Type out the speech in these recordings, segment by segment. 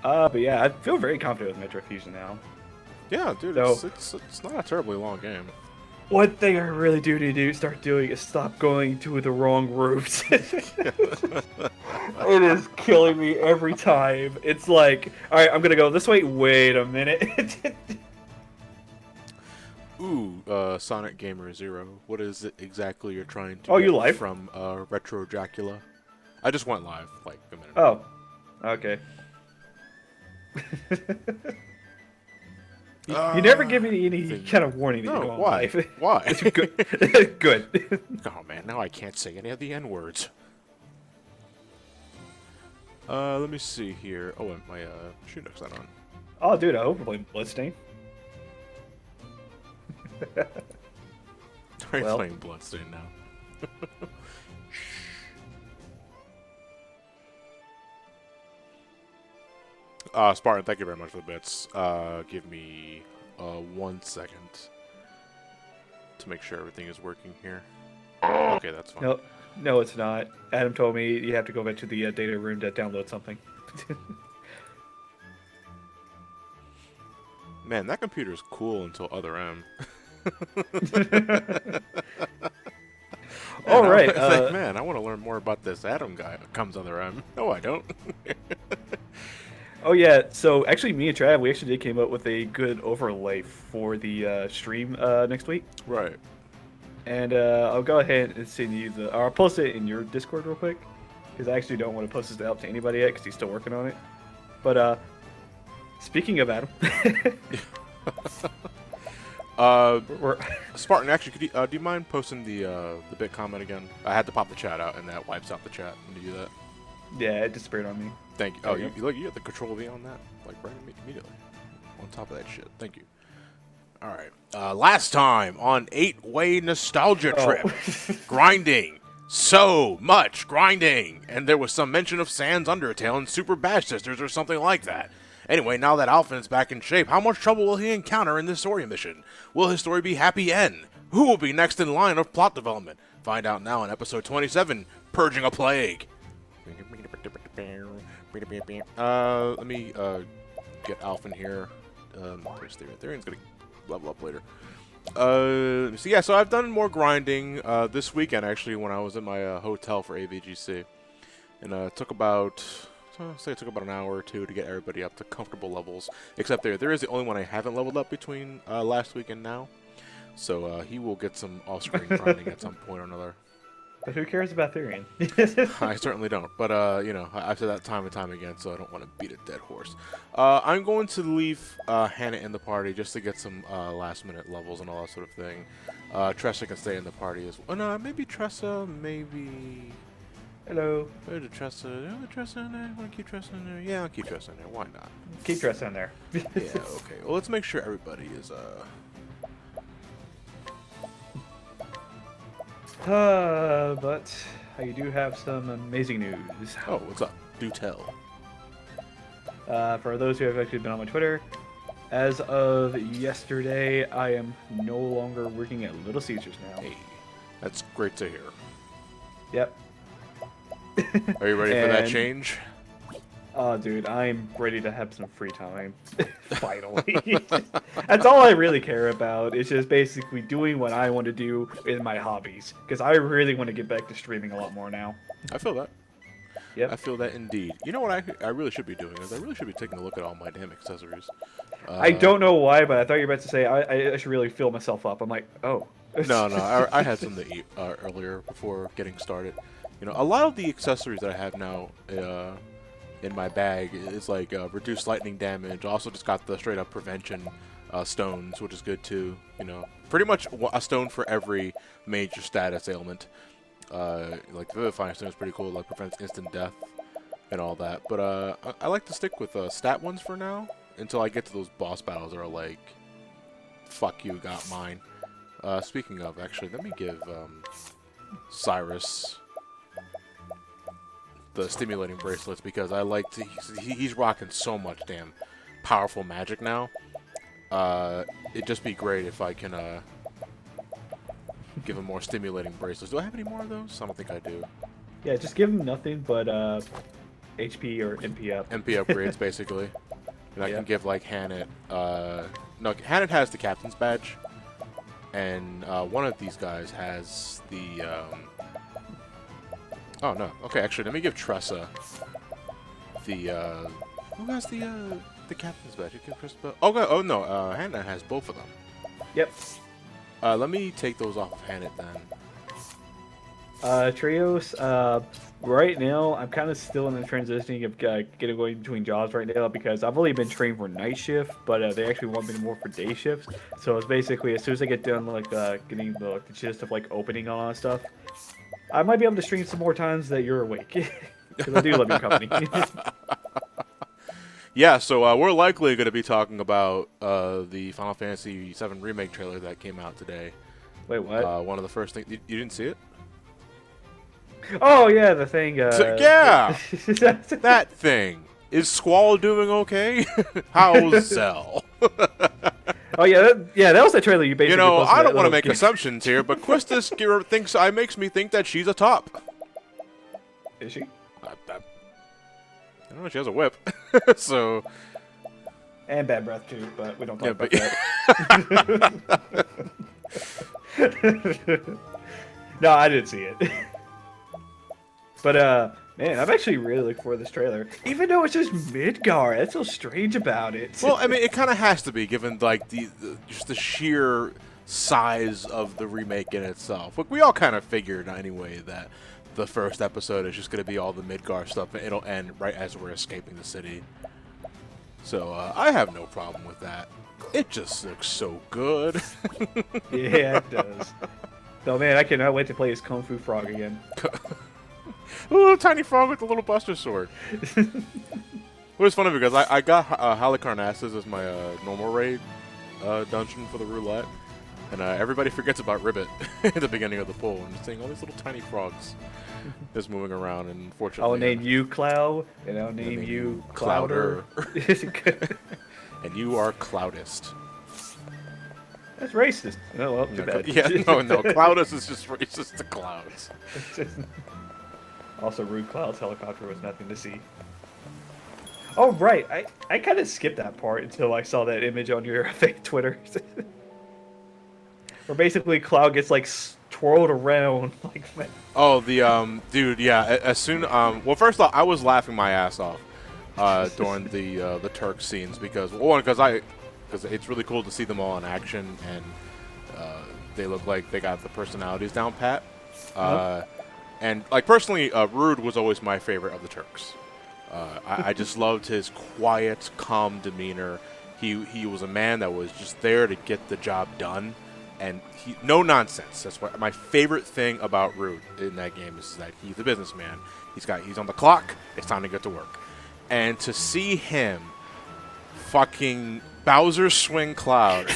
But yeah, I feel very confident with Metro Fusion now. Yeah, dude, So it's not a terribly long game. one thing I really do start doing is stop going to the wrong routes. It is killing me every time. It's like, all right, I'm gonna go this way. Wait a minute. Ooh, Sonic Gamer Zero. What is it exactly you're trying to Oh, get you live? from Retro Dracula? I just went live like a minute ago. Oh, okay. You never give me any kind of warning that you're No, going why? live. Why? It's good. Good. Oh man, now I can't say any of the N words. Let me see here. Oh, and my shoe duck's not on. Oh, dude, I hope we're playing Bloodstain. I'm Well. playing Bloodstained now. Spartan, thank you very much for the bits. Give me 1 second to make sure everything is working here. Okay, that's fine. No, it's not. Adam told me you have to go back to the data room to download something. Man, that computer is cool until other M. All right. It's like, man, I want to learn more about this Adam guy. Comes other M. No, I don't. Oh yeah. So actually, me and Trav, we actually came up with a good overlay for the stream next week. Right. And I'll go ahead and send you the. Or I'll post it in your Discord real quick, because I actually don't want to post this out to anybody yet, because he's still working on it. But speaking of Adam, we're Spartan, actually, could you, do you mind posting the bit comment again? I had to pop the chat out, and that wipes out the chat when you do that. yeah, it disappeared on me. Thank you. There Oh, you you have the control V on that, like right immediately. On top of that shit. Thank you. All right. Last time on 8-Way Nostalgia Trip, grinding. So much grinding, and there was some mention of Sans Undertale and Super Bash Sisters or something like that. Anyway, now that Alphin's back in shape, how much trouble will he encounter in this story mission? Will his story be happy end? Who will be next in line of plot development? Find out now in episode 27, Purging a Plague. Let me get Alphin here. There's Therian. Therian's gonna level up later. Let me see. Yeah, so I've done more grinding this weekend, actually, when I was in my hotel for AVGC. And it took about... it took about an hour or two to get everybody up to comfortable levels. Except there is the only one I haven't leveled up between last week and now. So he will get some off-screen grinding at some point or another. But who cares about Therian? I certainly don't. But, you know, I've said that time and time again, so I don't want to beat a dead horse. I'm going to leave Hannah in the party just to get some last-minute levels and all that sort of thing. Tressa can stay in the party as well. No, maybe Tressa, maybe... Hello. Where's Tressa? Is Tressa in there? Want to keep Tressa in there? Yeah, I'll keep Tressa in there. Why not? Keep Tressa in there. Yeah, okay. Well, let's make sure everybody is, But you do have some amazing news. Oh, what's up? Do tell. For those who have actually been on my Twitter, as of yesterday, I am no longer working at Little Caesars now. Hey, that's great to hear. Yep. Are you ready for that change? Oh, dude, I'm ready to have some free time. Finally. That's all I really care about. It's just basically doing what I want to do in my hobbies. Because I really want to get back to streaming a lot more now. I feel that. Yep. I feel that indeed. You know what I really should be doing is I really should be taking a look at all my damn accessories. I don't know why, but I thought you were about to say I should really fill myself up. I'm like, oh. No, I had some to eat earlier before getting started. You know, a lot of the accessories that I have now in my bag is like reduced lightning damage. Also just got the straight up prevention stones, which is good too. You know, pretty much a stone for every major status ailment. Like the Vivifying Stone is pretty cool, like prevents instant death and all that. But I like to stick with stat ones for now until I get to those boss battles that are like, fuck you, got mine. Speaking of, actually, let me give Cyrus the stimulating bracelets because I like to. He's rocking so much damn powerful magic now. It'd just be great if I can give him more stimulating bracelets. Do I have any more of those? I don't think I do. Yeah, just give him nothing but HP or MP up. MP upgrades basically, and I Yeah. can give like Hannett. No, Hannett has the captain's badge, and one of these guys has the. Oh no. Okay, actually, let me give Tressa the. Who has the captain's badge? You give Tressa. Oh no. Hannett has both of them. Yep. Let me take those off of Hannett then. Trios, right now, I'm kind of still in the transitioning of getting going between jobs right now because I've only been trained for night shift, but they actually want me more for day shifts. So it's basically as soon as I get done, like getting the gist of like opening and all that stuff, I might be able to stream some more times that you're awake because I do love your company. Yeah, so we're likely going to be talking about the Final Fantasy VII Remake trailer that came out today. Wait, what? One of the first things... You didn't see it? Oh yeah, the thing. Yeah, that thing. Is Squall doing okay? How's Zell? Oh yeah, that was the trailer you basically. You know, posted I don't want to that make little- assumptions here, but Quistis makes me think that she's a top. Is she? I don't know. She has a whip, so. And bad breath too, but we don't talk about that. No, I didn't see it. But man, I'm actually really looking forward to this trailer. Even though it's just Midgar, that's so strange about it. Well, I mean, it kind of has to be, given like just the sheer size of the remake in itself. Look, we all kind of figured anyway that the first episode is just going to be all the Midgar stuff, and it'll end right as we're escaping the city. So I have no problem with that. It just looks so good. Yeah, it does. No man, I cannot wait to play as Kung Fu Frog again. Ooh, tiny frog with a little buster sword. It was funny because I got Halicarnassus as my normal raid dungeon for the roulette, and everybody forgets about Ribbit at the beginning of the pool, and just seeing all these little tiny frogs just moving around, and unfortunately... I'll name you Cloud, and I'll name you Clouder. And you are Cloudist. That's racist. Oh, well, too bad. Yeah, no, Cloudist is just racist to clouds. Also, Rude Cloud's helicopter was nothing to see. Oh, right. I kind of skipped that part until I saw that image on your fake Twitter. Where basically Cloud gets, like, twirled around. Like, Oh, the, dude, yeah, as soon, well, first off, I was laughing my ass off during the Turk scenes because, one, because it's really cool to see them all in action, and they look like they got the personalities down pat. And, like, personally, Rude was always my favorite of the Turks. I just loved his quiet, calm demeanor. He was a man that was just there to get the job done, and no nonsense. That's what my favorite thing about Rude in that game is that he's a businessman. He's on the clock. It's time to get to work. And to see him fucking Bowser swing Cloud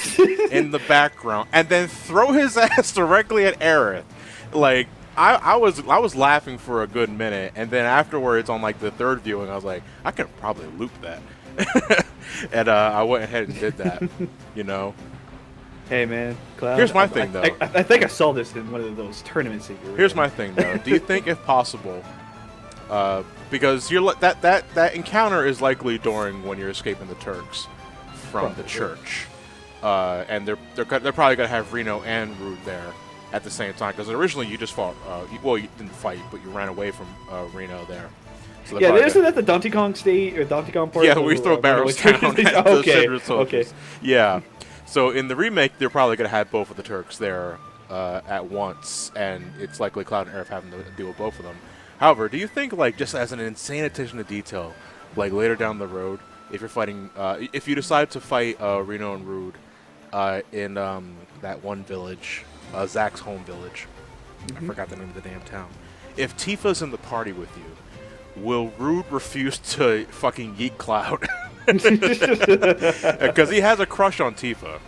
in the background and then throw his ass directly at Aerith, like, I was laughing for a good minute, and then afterwards on like the third viewing, I was like, I could probably loop that, and I went ahead and did that, you know. hey man, Cloud. Here's my thing, though. I think I saw this in one of those tournaments that you were Here's in. my thing, though. Do you think, if possible, because that encounter is likely during when you're escaping the Turks from the church, and they're probably gonna have Reno and Rude there at the same time, because originally you just fought. Well, you didn't fight, but you ran away from Reno there. So Yeah, isn't that the Donkey Kong state or Donkey Kong part? Yeah, we throw barrels down at the Okay, Shinra soldiers. okay. Yeah. So in the remake, they're probably going to have both of the Turks there at once, and it's likely Cloud and Aerith having to deal with both of them. However, do you think, like, just as an insane attention to detail, like later down the road, if you're fighting, if you decide to fight Reno and Rude in that one village, Zack's home village, I forgot the name of the damn town. If Tifa's in the party with you, will Rude refuse to fucking yeet Cloud? Because he has a crush on Tifa.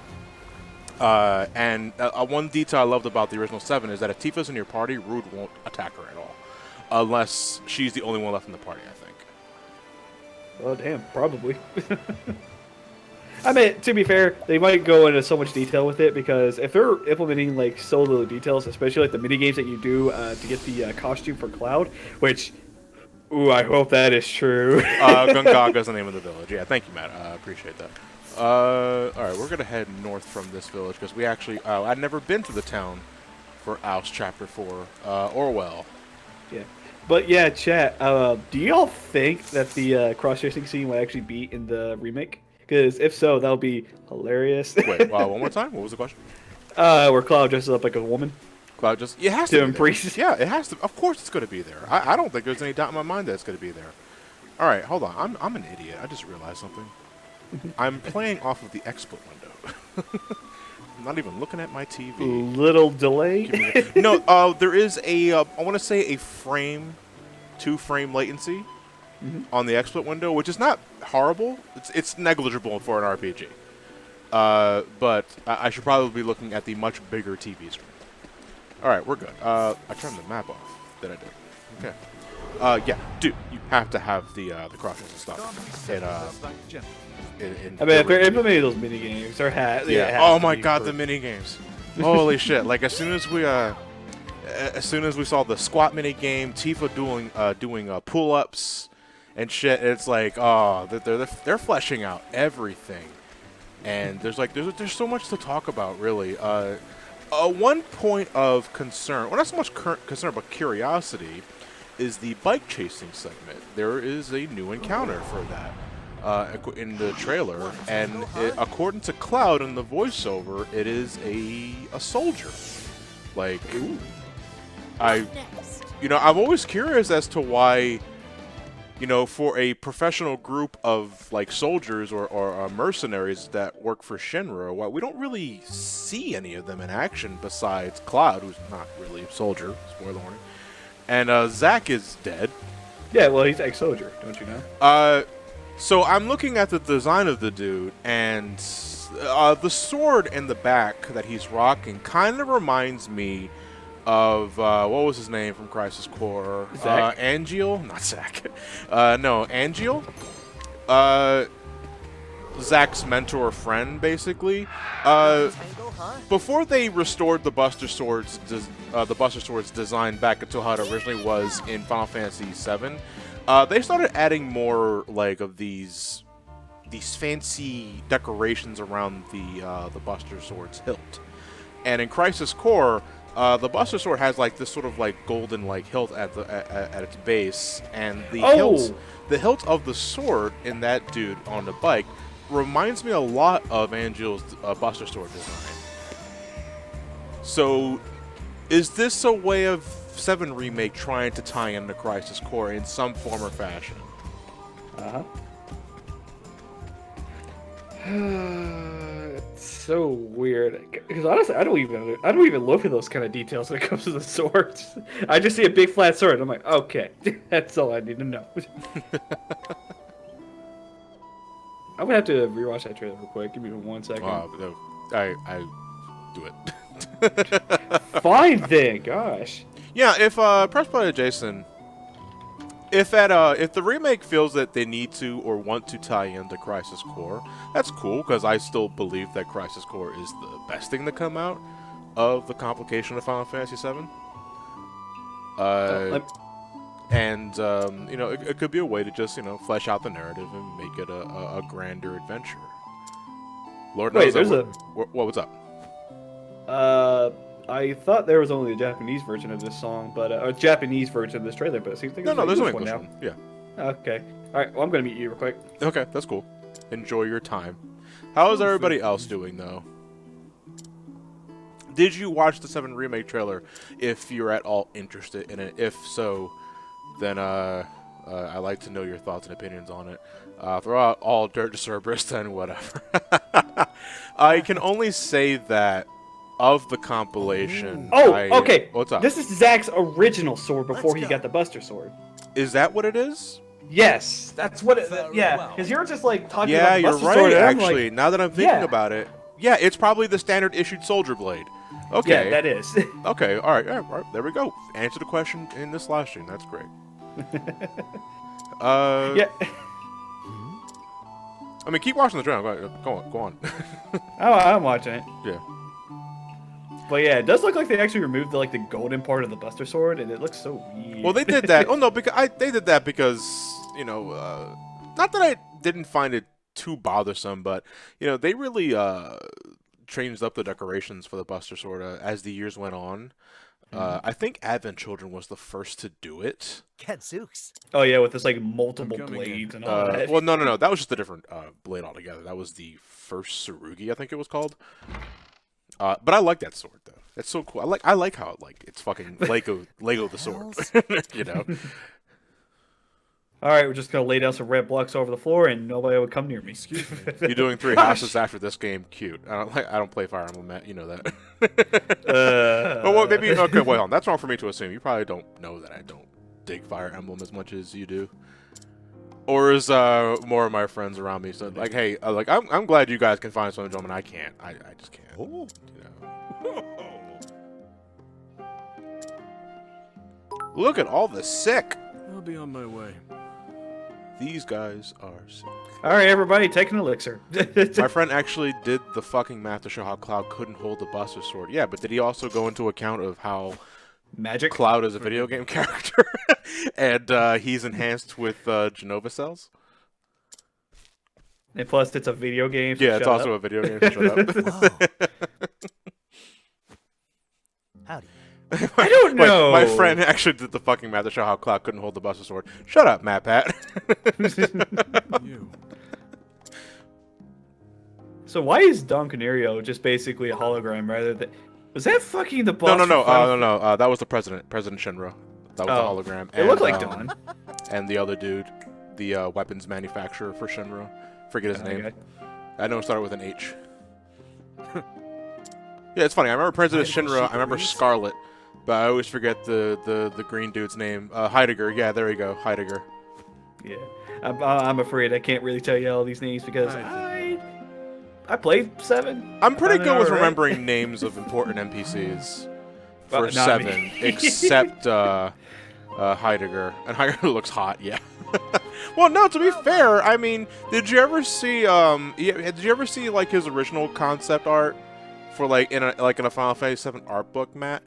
And one detail I loved about the original 7 is that if Tifa's in your party, Rude won't attack her at all. Unless she's the only one left in the party, I think. Oh, damn, probably. I mean, to be fair, they might go into so much detail with it, because if they're implementing, like, so little details, especially, like, the mini games that you do to get the costume for Cloud, which, Ooh, I hope that is true. Gungaga's the name of the village. Yeah, thank you, Matt. I appreciate that. All right, we're gonna head north from this village because we actually I'd never been to the town for Oust Chapter 4 Orwell. Yeah. But yeah, chat. Do y'all think that the cross racing scene will actually be in the remake? Because if so, that'll be hilarious. Wait, one more time. What was the question? Where Cloud dresses up like a woman Cloud just it has to to be impress. there. Yeah, it has to. Of course, it's gonna be there. I don't think there's any doubt in my mind that it's gonna be there. All right, hold on. I'm an idiot. I just realized something. I'm playing off of the XSplit window. I'm not even looking at my TV. Little delay. No, there is a I want to say a two-frame latency on the XSplit window, which is not horrible. It's negligible for an RPG. But I should probably be looking at the much bigger TV screen. All right, we're good. I turned the map off. That I did. Okay. Yeah, dude, you have to have the crosses and stuff. I mean, if they're implementing those mini games, they're yeah. Oh my god, the mini games! Holy shit! Like as soon as we saw the squat mini game, Tifa doing pull-ups and shit, it's like they're fleshing out everything, and there's so much to talk about really. One point of concern, well, not so much concern, but curiosity, is the bike chasing segment. There is a new encounter for that in the trailer, and according to Cloud in the voiceover, it is a soldier. Like, I'm always curious as to why, for a professional group of like soldiers or mercenaries that work for Shinra, why we don't really see any of them in action besides Cloud, who's not really a soldier. Spoiler warning. And Zack is dead. Yeah, well, he's ex-soldier, don't you know? So I'm looking at the design of the dude, and the sword in the back that he's rocking kind of reminds me of what was his name from Crisis Core? Zack? Angeal? Not Zack. No, Angeal. Zack's mentor friend, basically. Before they restored the Buster Swords design back to how it originally was in Final Fantasy VII, they started adding more like of these fancy decorations around the Buster Sword's hilt. And in Crisis Core, the Buster Sword has like this sort of like golden like hilt at its base, and the hilt of the sword in that dude on the bike reminds me a lot of Angel's Buster Sword design. So, is this a way of 7 Remake trying to tie into Crisis Core in some form or fashion? It's so weird because honestly, I don't even look at those kind of details when it comes to the swords. I just see a big flat sword. And I'm like, okay, that's all I need to know. I'm gonna have to rewatch that trailer real quick. Give me 1 second. I do it. Fine then, gosh. Yeah, if Press Play Jason, if the remake feels that they need to or want to tie into Crisis Core, that's cool because I still believe that Crisis Core is the best thing to come out of the complication of Final Fantasy VII. And it could be a way to just flesh out the narrative and make it a grander adventure. Lord knows. Wait, what's up? I thought there was only a Japanese version of this song, but a Japanese version of this trailer, but it seems like there's an English one. Yeah. Okay. All right. Well, I'm gonna meet you real quick. Okay, that's cool. Enjoy your time. How is everybody else doing though? Did you watch the 7 Remake trailer? If you're at all interested in it, if so, then I'd like to know your thoughts and opinions on it. Throw out all dirt to Cerberus and whatever. I can only say that of the compilation. Okay. What's up? This is Zack's original sword before he got the Buster Sword. Is that what it is? Yes, that's what it. Yeah, because you're just like talking about the Buster Buster Sword. Yeah, you're right. Actually, now that I'm thinking about it, yeah, it's probably the standard issued Soldier Blade. Okay. Yeah, that is. Okay, all right, there we go. Answer the question in this live stream. That's great. Yeah. I mean, keep watching the trailer. Go on. Oh, I'm watching it. Yeah. But yeah, it does look like they actually removed the golden part of the Buster Sword, and it looks so weird. Well, they did that. Oh no, because they did that because not that I didn't find it too bothersome, but they really changed up the decorations for the Buster Sword as the years went on. I think Advent Children was the first to do it. Gadzooks. Oh yeah, with this multiple blades and all that. Well, no, that was just a different blade altogether. That was the first Tsurugi, I think it was called. But I like that sword though. It's so cool. I like how it's fucking Lego the sword. All right, we're just gonna lay down some red blocks over the floor, and nobody would come near me. You're doing 3 houses after this game. Cute. I don't play Fire Emblem, Matt. You know that. Well, maybe okay. Wait, hold on. That's wrong for me to assume. You probably don't know that I don't dig Fire Emblem as much as you do. Or is more of my friends around me said hey, I'm glad you guys can find some enjoyment. I can't. I just can't. Oh. Look at all the sick. I'll be on my way. These guys are sick. All right, everybody, take an elixir. My friend actually did the fucking math to show how Cloud couldn't hold the Buster Sword. Yeah, but did he also go into account of how Magic Cloud is a video game character and he's enhanced with Genova cells? And plus, it's a video game. So yeah, it's also a video game. So shut up. Howdy. I don't know. My friend actually did the fucking math to show how Cloud couldn't hold the Buster Sword. Shut up, Matt Pat. You. So why is Don Canario just basically a hologram rather than... Was that fucking the boss? No. That was the president, President Shinra. That was the hologram. It looked like Don. And the other dude, the weapons manufacturer for Shinra. Forget his name. Okay. I know it started with an H. Yeah, it's funny. I remember President Shinra. I remember Scarlet. But I always forget the green dude's name. Heidegger. Yeah, there we go. Heidegger. Yeah. I'm afraid I can't really tell you all these names because I played 7. I'm pretty good with remembering names of important NPCs for 7, except Heidegger. And Heidegger looks hot, yeah. Well, no, to be fair, I mean, did you ever see his original concept art for in a Final Fantasy VII art book, Matt?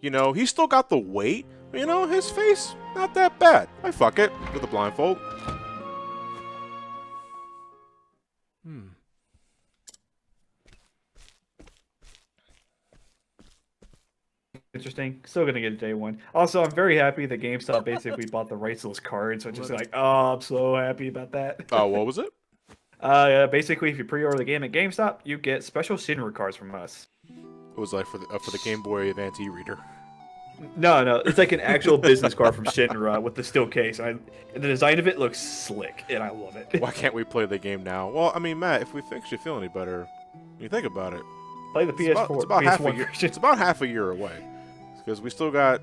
He's still got the weight. His face, not that bad. I fuck it with a blindfold. Interesting. Still gonna get a day 1. Also, I'm very happy that GameStop basically bought the rights to those cards. So I'm just I'm so happy about that. Oh, what was it? Basically, if you pre-order the game at GameStop, you get special Shinra cards from us. It was for the Game Boy Advance e-reader. No, it's like an actual business card from Shinra with the steel case. And the design of it looks slick, and I love it. Why can't we play the game now? Well, I mean, Matt, if we makes you feel any better, when you think about it, play the PS4. It's about half a year. version. It's about half a year away, because we still got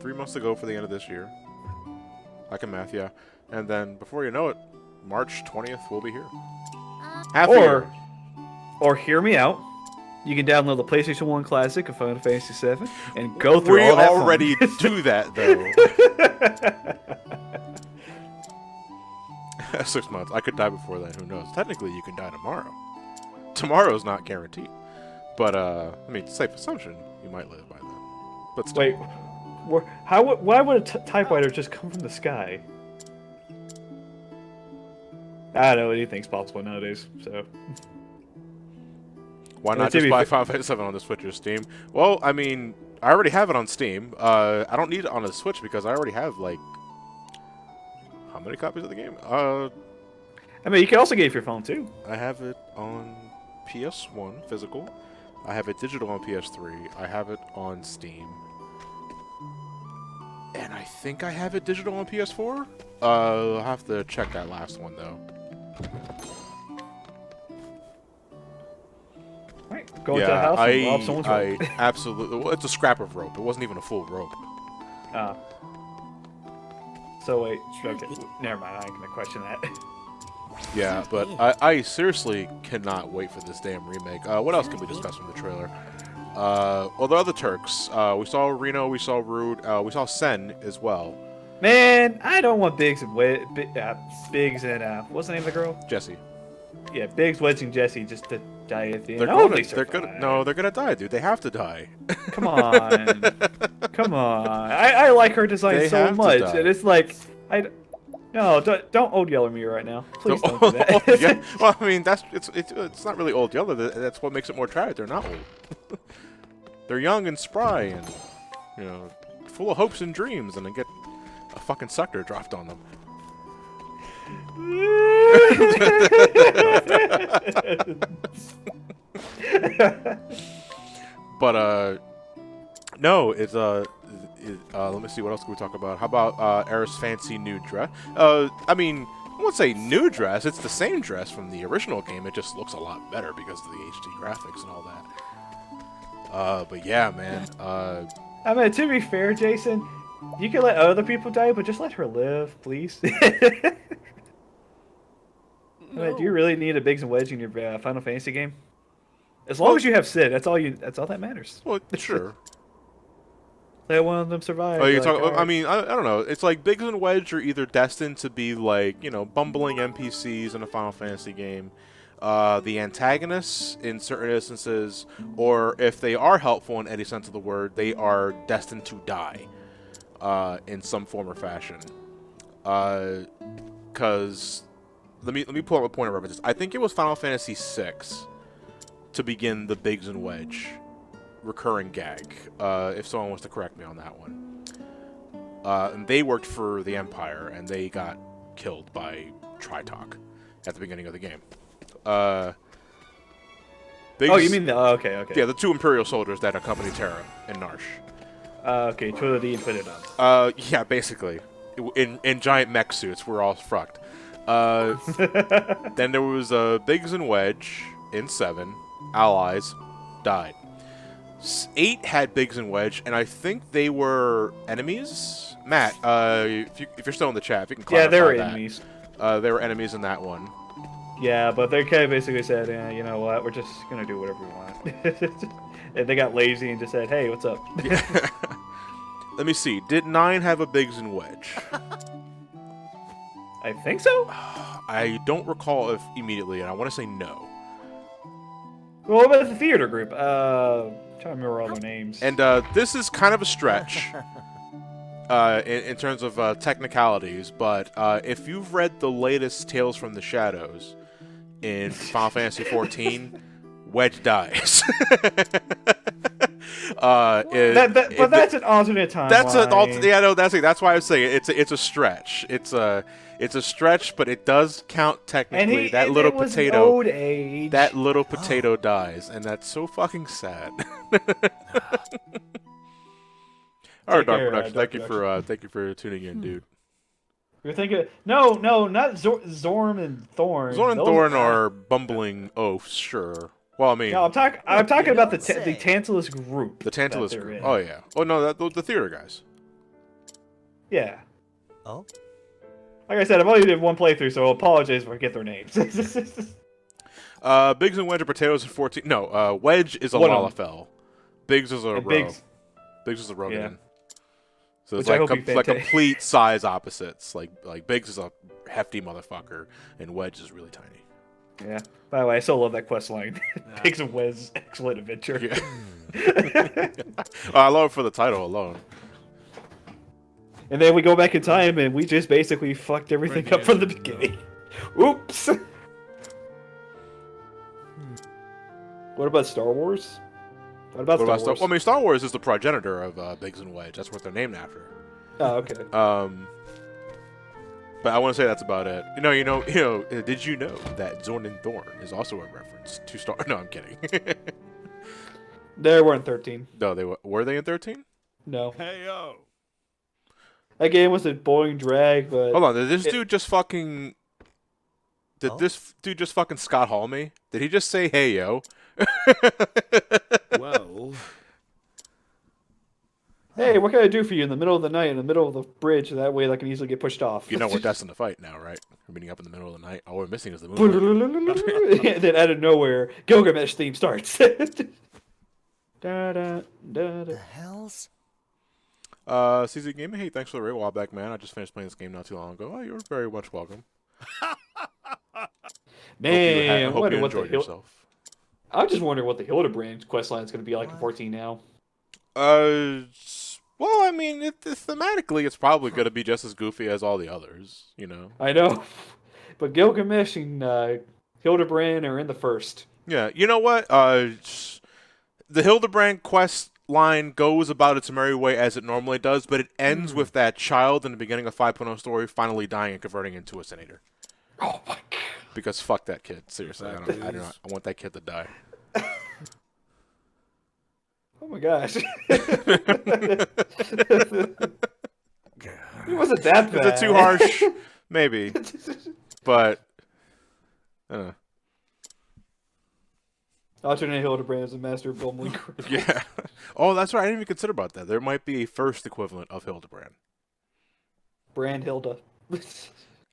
3 months to go for the end of this year. I can math, yeah. And then before you know it, March 20th, we'll be here. Half a year. Or hear me out. You can download the PlayStation 1 Classic of Final Fantasy VII and go through all that fun. We already do that, though. 6 months. I could die before then. Who knows? Technically, you can die tomorrow. Tomorrow's not guaranteed. But, I mean, safe assumption, you might live by then. But still. Wait. Why would a typewriter just come from the sky? I don't know. Anything's possible nowadays, so... Why not just buy Final Fantasy VII on the Switch or Steam? Well, I mean, I already have it on Steam. I don't need it on the Switch because I already have, how many copies of the game? I mean, you can also get it for your phone, too. I have it on PS1, physical. I have it digital on PS3. I have it on Steam. And I think I have it digital on PS4? I'll have to check that last one, though. Go into the house and rob someone's rope. Absolutely. Well, it's a scrap of rope. It wasn't even a full rope. So wait. Okay. Never mind. I ain't gonna question that. Yeah, but I seriously cannot wait for this damn remake. What else can we discuss from the trailer? Well, the other Turks. We saw Reno. We saw Rude. We saw Sen as well. Man, I don't want Biggs and Biggs and what's the name of the girl? Jessie. Yeah, Biggs, Wedge, and Jessie just to die at the end. They're I hope gonna, they they're survive. gonna, no, they're gonna die, dude. They have to die. Come on. Come on. I like her design They so have to much, die. and it's like, no, don't old yell at me right now. Please don't do that. Yeah. Well, I mean, it's not really old yellow. That's what makes it more tragic. They're not old. They're young and spry and, you know, full of hopes and dreams, and then get a fucking sucker dropped on them. But no, it's let me see, what else can we talk about? How about Aerith's fancy new dress? I mean, I won't say new dress. It's the same dress from the original game. It just looks a lot better because of the HD graphics and all that. But yeah, man. I mean, to be fair, Jason, you can let other people die, but just let her live, please. I mean, do you really need a Biggs and Wedge in your Final Fantasy game? As long as you have Sid, that's all that matters. Well, sure. Let one of them survive. Oh, you like, talk. right. I mean, I don't know. It's like Biggs and Wedge are either destined to be like, you know, bumbling NPCs in a Final Fantasy game, the antagonists in certain instances, or if they are helpful in any sense of the word, they are destined to die in some form or fashion. Because let me pull up a point of reference. I think it was Final Fantasy VI to begin the Biggs and Wedge recurring gag, if someone wants to correct me on that one. And they worked for the Empire, and they got killed by Tritalk at the beginning of the game. Oh, you mean the... Oh, okay. Yeah, the two Imperial soldiers that accompany Terra and Narsh. Okay, Trinity and put it on. Yeah, basically. In giant mech suits, we're all fucked. Then there was Biggs and Wedge in 7. Allies died. 8 had Biggs and Wedge, and I think they were enemies. Matt, if you're still in the chat, if you can clarify that. Yeah, they were enemies. They were enemies in that one. Yeah, but they kind of basically said, you know what, we're just gonna do whatever we want. And they got lazy and just said, hey, what's up? Let me see. Did 9 have a Biggs and Wedge? I think so. I don't recall if immediately, and I want to say no. Well, what about the theater group? Trying to remember all their names. And this is kind of a stretch in terms of technicalities, but if you've read the latest Tales from the Shadows in Final Fantasy XIV, Wedge dies. But that's an alternate timeline. That's why I was saying it's a stretch. It's a stretch, but it does count technically. That little potato. Old age. That little potato dies, and that's so fucking sad. All right, Dark Production. Thank you for tuning in, dude. You're thinking no, not Zorn and Thorn. Zorn and Thorn are bumbling oafs, sure. Well, I mean, no, I'm talking about the Tantalus group. The Tantalus group. Oh yeah. Oh no, the theater guys. Yeah. Oh. Like I said, I've only did one playthrough, so I apologize if I get their names. Biggs and Wedge are potatoes in 14. No, Wedge is a Lalafell. Biggs is a Biggs is a Rogan. Yeah. So it's like complete size opposites. Like Biggs is a hefty motherfucker, and Wedge is really tiny. Yeah. By the way, I still love that quest line. Biggs and Wedge, excellent adventure. Yeah. I love it for the title alone. And then we go back in time, and we just basically fucked everything up from the beginning. Oops. What about Star Wars? What about Star Wars? Well, I mean, Star Wars is the progenitor of Biggs and Wedge. That's what they're named after. Oh, okay. But I want to say that's about it. You know. Did you know that Zorn and Thorn is also a reference to Star? No, I'm kidding. They weren't 13. No, they were they in 13? No. Hey yo. That game was a boring drag, but hold on. Did this dude just fucking Scott Hall me? Did he just say hey yo? Well. Hey, what can I do for you in the middle of the night, in the middle of the bridge? That way I can easily get pushed off. You know we're destined to fight now, right? We're meeting up in the middle of the night. All we're missing is the moon. And then out of nowhere, Gilgamesh theme starts. The hells? CZ Gaming, hey, thanks for the raid. While back, man. I just finished playing this game not too long ago. Oh, you're very much welcome. Man, I hope you enjoyed yourself. I'm just wondering what the Hildebrand questline is going to be like in 14 now. Well, I mean, thematically, it's probably going to be just as goofy as all the others, you know? I know. But Gilgamesh and Hildebrand are in the first. Yeah, you know what? The Hildebrand quest line goes about its merry way as it normally does, but it ends with that child in the beginning of 5.0 story finally dying and converting into a Senator. Oh my god. Because fuck that kid. Seriously, I want that kid to die. Oh my gosh. It wasn't that bad. Is it too harsh? Maybe. But, I don't know. Alternate Hildebrand is a master of bumbling. Yeah. Oh, that's right. I didn't even consider about that. There might be a first equivalent of Hildebrand. Brand Hilda.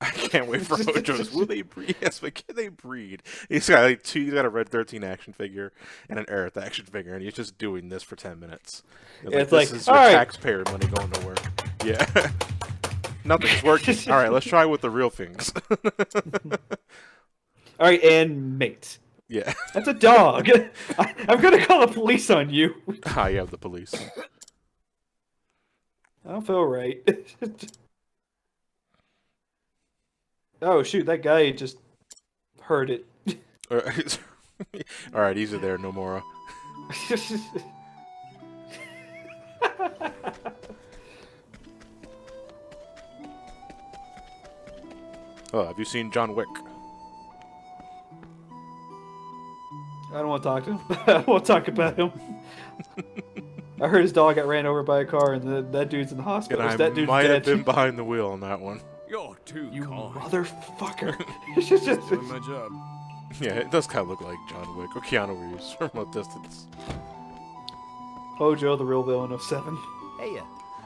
I can't wait for Hojo's. Will they breed? Yes, but can they breed? He's got like he's got a Red 13 action figure and an Aerith action figure, and he's just doing this for 10 minutes. It's this like, is your all right. taxpayer money going to work. Yeah. Nothing's working. All right, let's try with the real things. All right, and mate. Yeah. That's a dog. I'm going to call the police on you. I have the police. I don't feel right. Oh, shoot, that guy just heard it. All right, easy there, Nomura. Oh, have you seen John Wick? I don't want to talk to him. I don't want to talk about him. I heard his dog got ran over by a car, and that dude's in the hospital. And I That dude's might dead. have been behind the wheel on that one. You're too You kind. motherfucker. Doing my job. Yeah, it does kind of look like John Wick or Keanu Reeves from a distance. Hojo, the real villain of 7. Hey,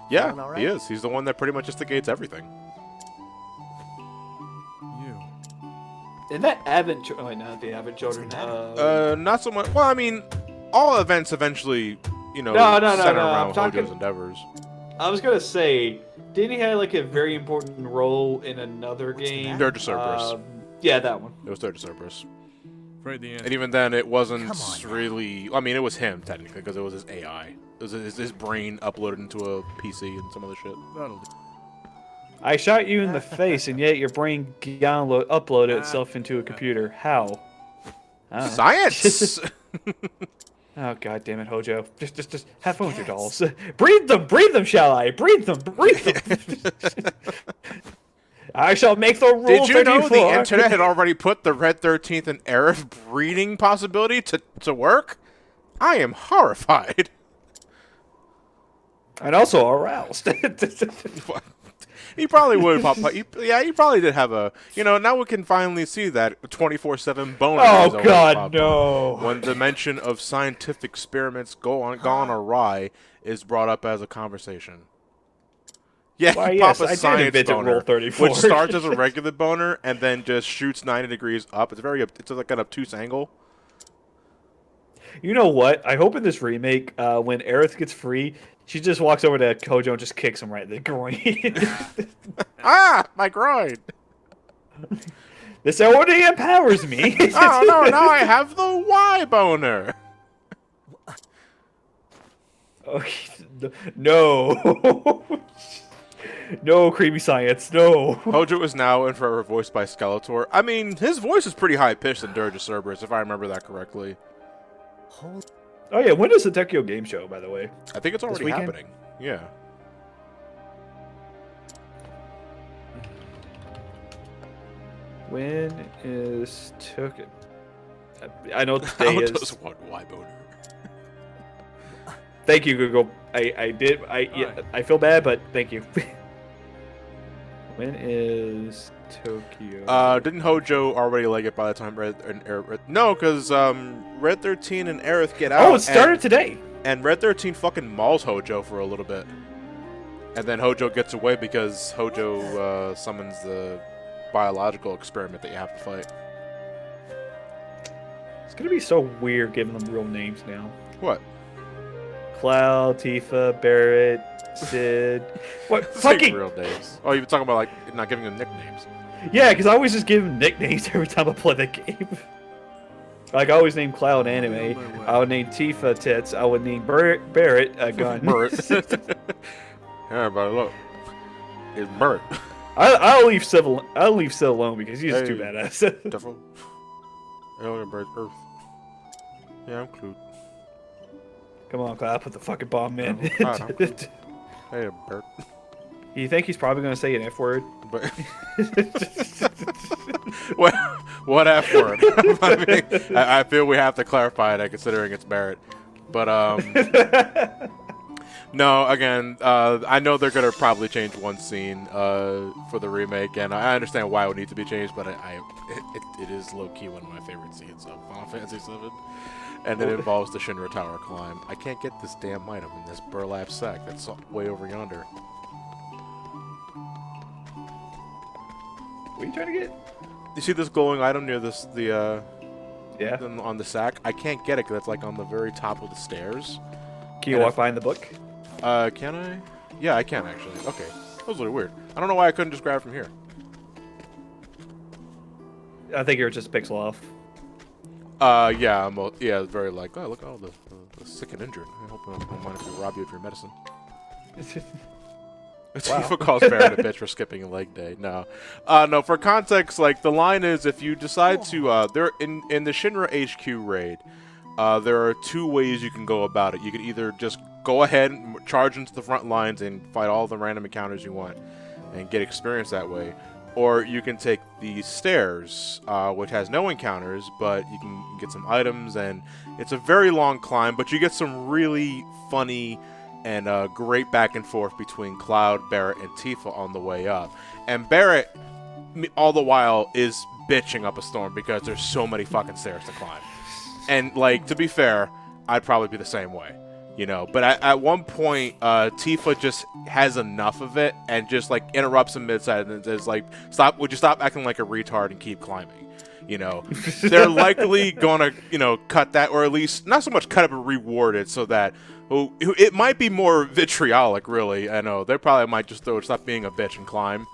Yeah, Feeling all right? he is. He's the one that pretty much instigates everything. You. And that Advent... Oh, wait, not the Advent Children. Not so much. Well, I mean, all events eventually, you know, No, center I'm around talking- Hojo's endeavors. I was going to say, didn't he have, like, a very important role in another game? Dirge of Cerberus. Yeah, that one. It was Dirge of Cerberus. Afraid the answer. And even then, it wasn't Come on now. really... I mean, it was him, technically, because it was his AI. It was his brain uploaded into a PC and some other shit. That'll do. I shot you in the face, and yet your brain uploaded itself into a computer. How? Oh. Science! Oh, god damn it, Hojo. Just have fun with your dolls. Breathe them, shall I? Breathe them. I shall make the rule Did you know 34. the internet had already put the Red 13th and Aerith breeding possibility to work? I am horrified. And also aroused. He probably would pop. He probably did have a. You know, now we can finally see that 24/7 boner. has Oh always god, popped no. up. When the mention of scientific experiments gone awry is brought up as a conversation. Yeah, Why, you yes, pop a I did science invent boner, Rule 34. which starts as a regular boner and then just shoots 90 degrees up. It's like an obtuse angle. You know what? I hope in this remake, when Aerith gets free, she just walks over to Hojo and just kicks him right in the groin. Ah, my groin. This already empowers me. Oh no, now I have the Y boner. Okay, no. No, creepy science, no. Hojo is now in forever voiced by Skeletor. I mean, his voice is pretty high pitched in Dirge of Cerberus, if I remember that correctly. Hold. Oh yeah, when is the Tokyo Game Show, by the way? I think it's already weekend? happening. Yeah. When is Tokyo? I know what the How day does is. one Y boner? Thank you, Google. I feel bad, but thank you. When is Tokyo? Didn't Hojo already like it by the time Red and Aerith? No, because Red 13 and Aerith get out. Oh, it started today. And Red 13 fucking mauls Hojo for a little bit. And then Hojo gets away because Hojo summons the biological experiment that you have to fight. It's gonna be so weird giving them real names now. What? Cloud, Tifa, Barrett, Sid. What It's like fucking? real names. Oh, you're talking about like not giving them nicknames. Yeah, because I always just give them nicknames every time I play the game. Like, I always name Cloud anime. I would name Tifa tits. I would name Barrett a gun. Bert. Yeah, but look, it's Bert. I'll leave Sid alone because he's too badass. Devil. Alien Bird Earth. Yeah, I'm clued. Come on, Cloud, put the fucking bomb in. Hey, Bert. You think he's probably gonna say an F word? But what F word? I mean, I feel we have to clarify that considering it's Barrett. But no, again, I know they're gonna probably change one scene for the remake, and I understand why it would need to be changed, but it is low key one of my favorite scenes of Final Fantasy VII, and it involves the Shinra Tower climb. I can't get this damn item in this burlap sack that's way over yonder. What are you trying to get? You see this glowing item near Yeah. on the sack? I can't get it because it's like on the very top of the stairs. Can you walk behind the book? Can I? Yeah, I can actually. Okay, that was really weird. I don't know why I couldn't just grab it from here. I think you're just a pixel off. Yeah, yeah, it's very like, oh, look at all the sick and injured. I hope I don't mind if we rob you of your medicine. Tifa calls Barrett a bitch for skipping a leg day. No, no. For context, like the line is, if you decide to, there in the Shinra HQ raid, there are two ways you can go about it. You can either just go ahead and charge into the front lines and fight all the random encounters you want, and get experience that way, or you can take the stairs, which has no encounters, but you can get some items, and it's a very long climb, but you get some really funny and great back and forth between Cloud, Barrett, and Tifa on the way up. And Barrett, all the while, is bitching up a storm because there's so many fucking stairs to climb. And, like, to be fair, I'd probably be the same way, you know. But at one point, Tifa just has enough of it and just, like, interrupts him mid-side and is like, would you stop acting like a retard and keep climbing? You know, they're likely gonna, you know, cut that, or at least not so much cut it, but reward it so that it might be more vitriolic. Really, I know they probably might just stop being a bitch and climb,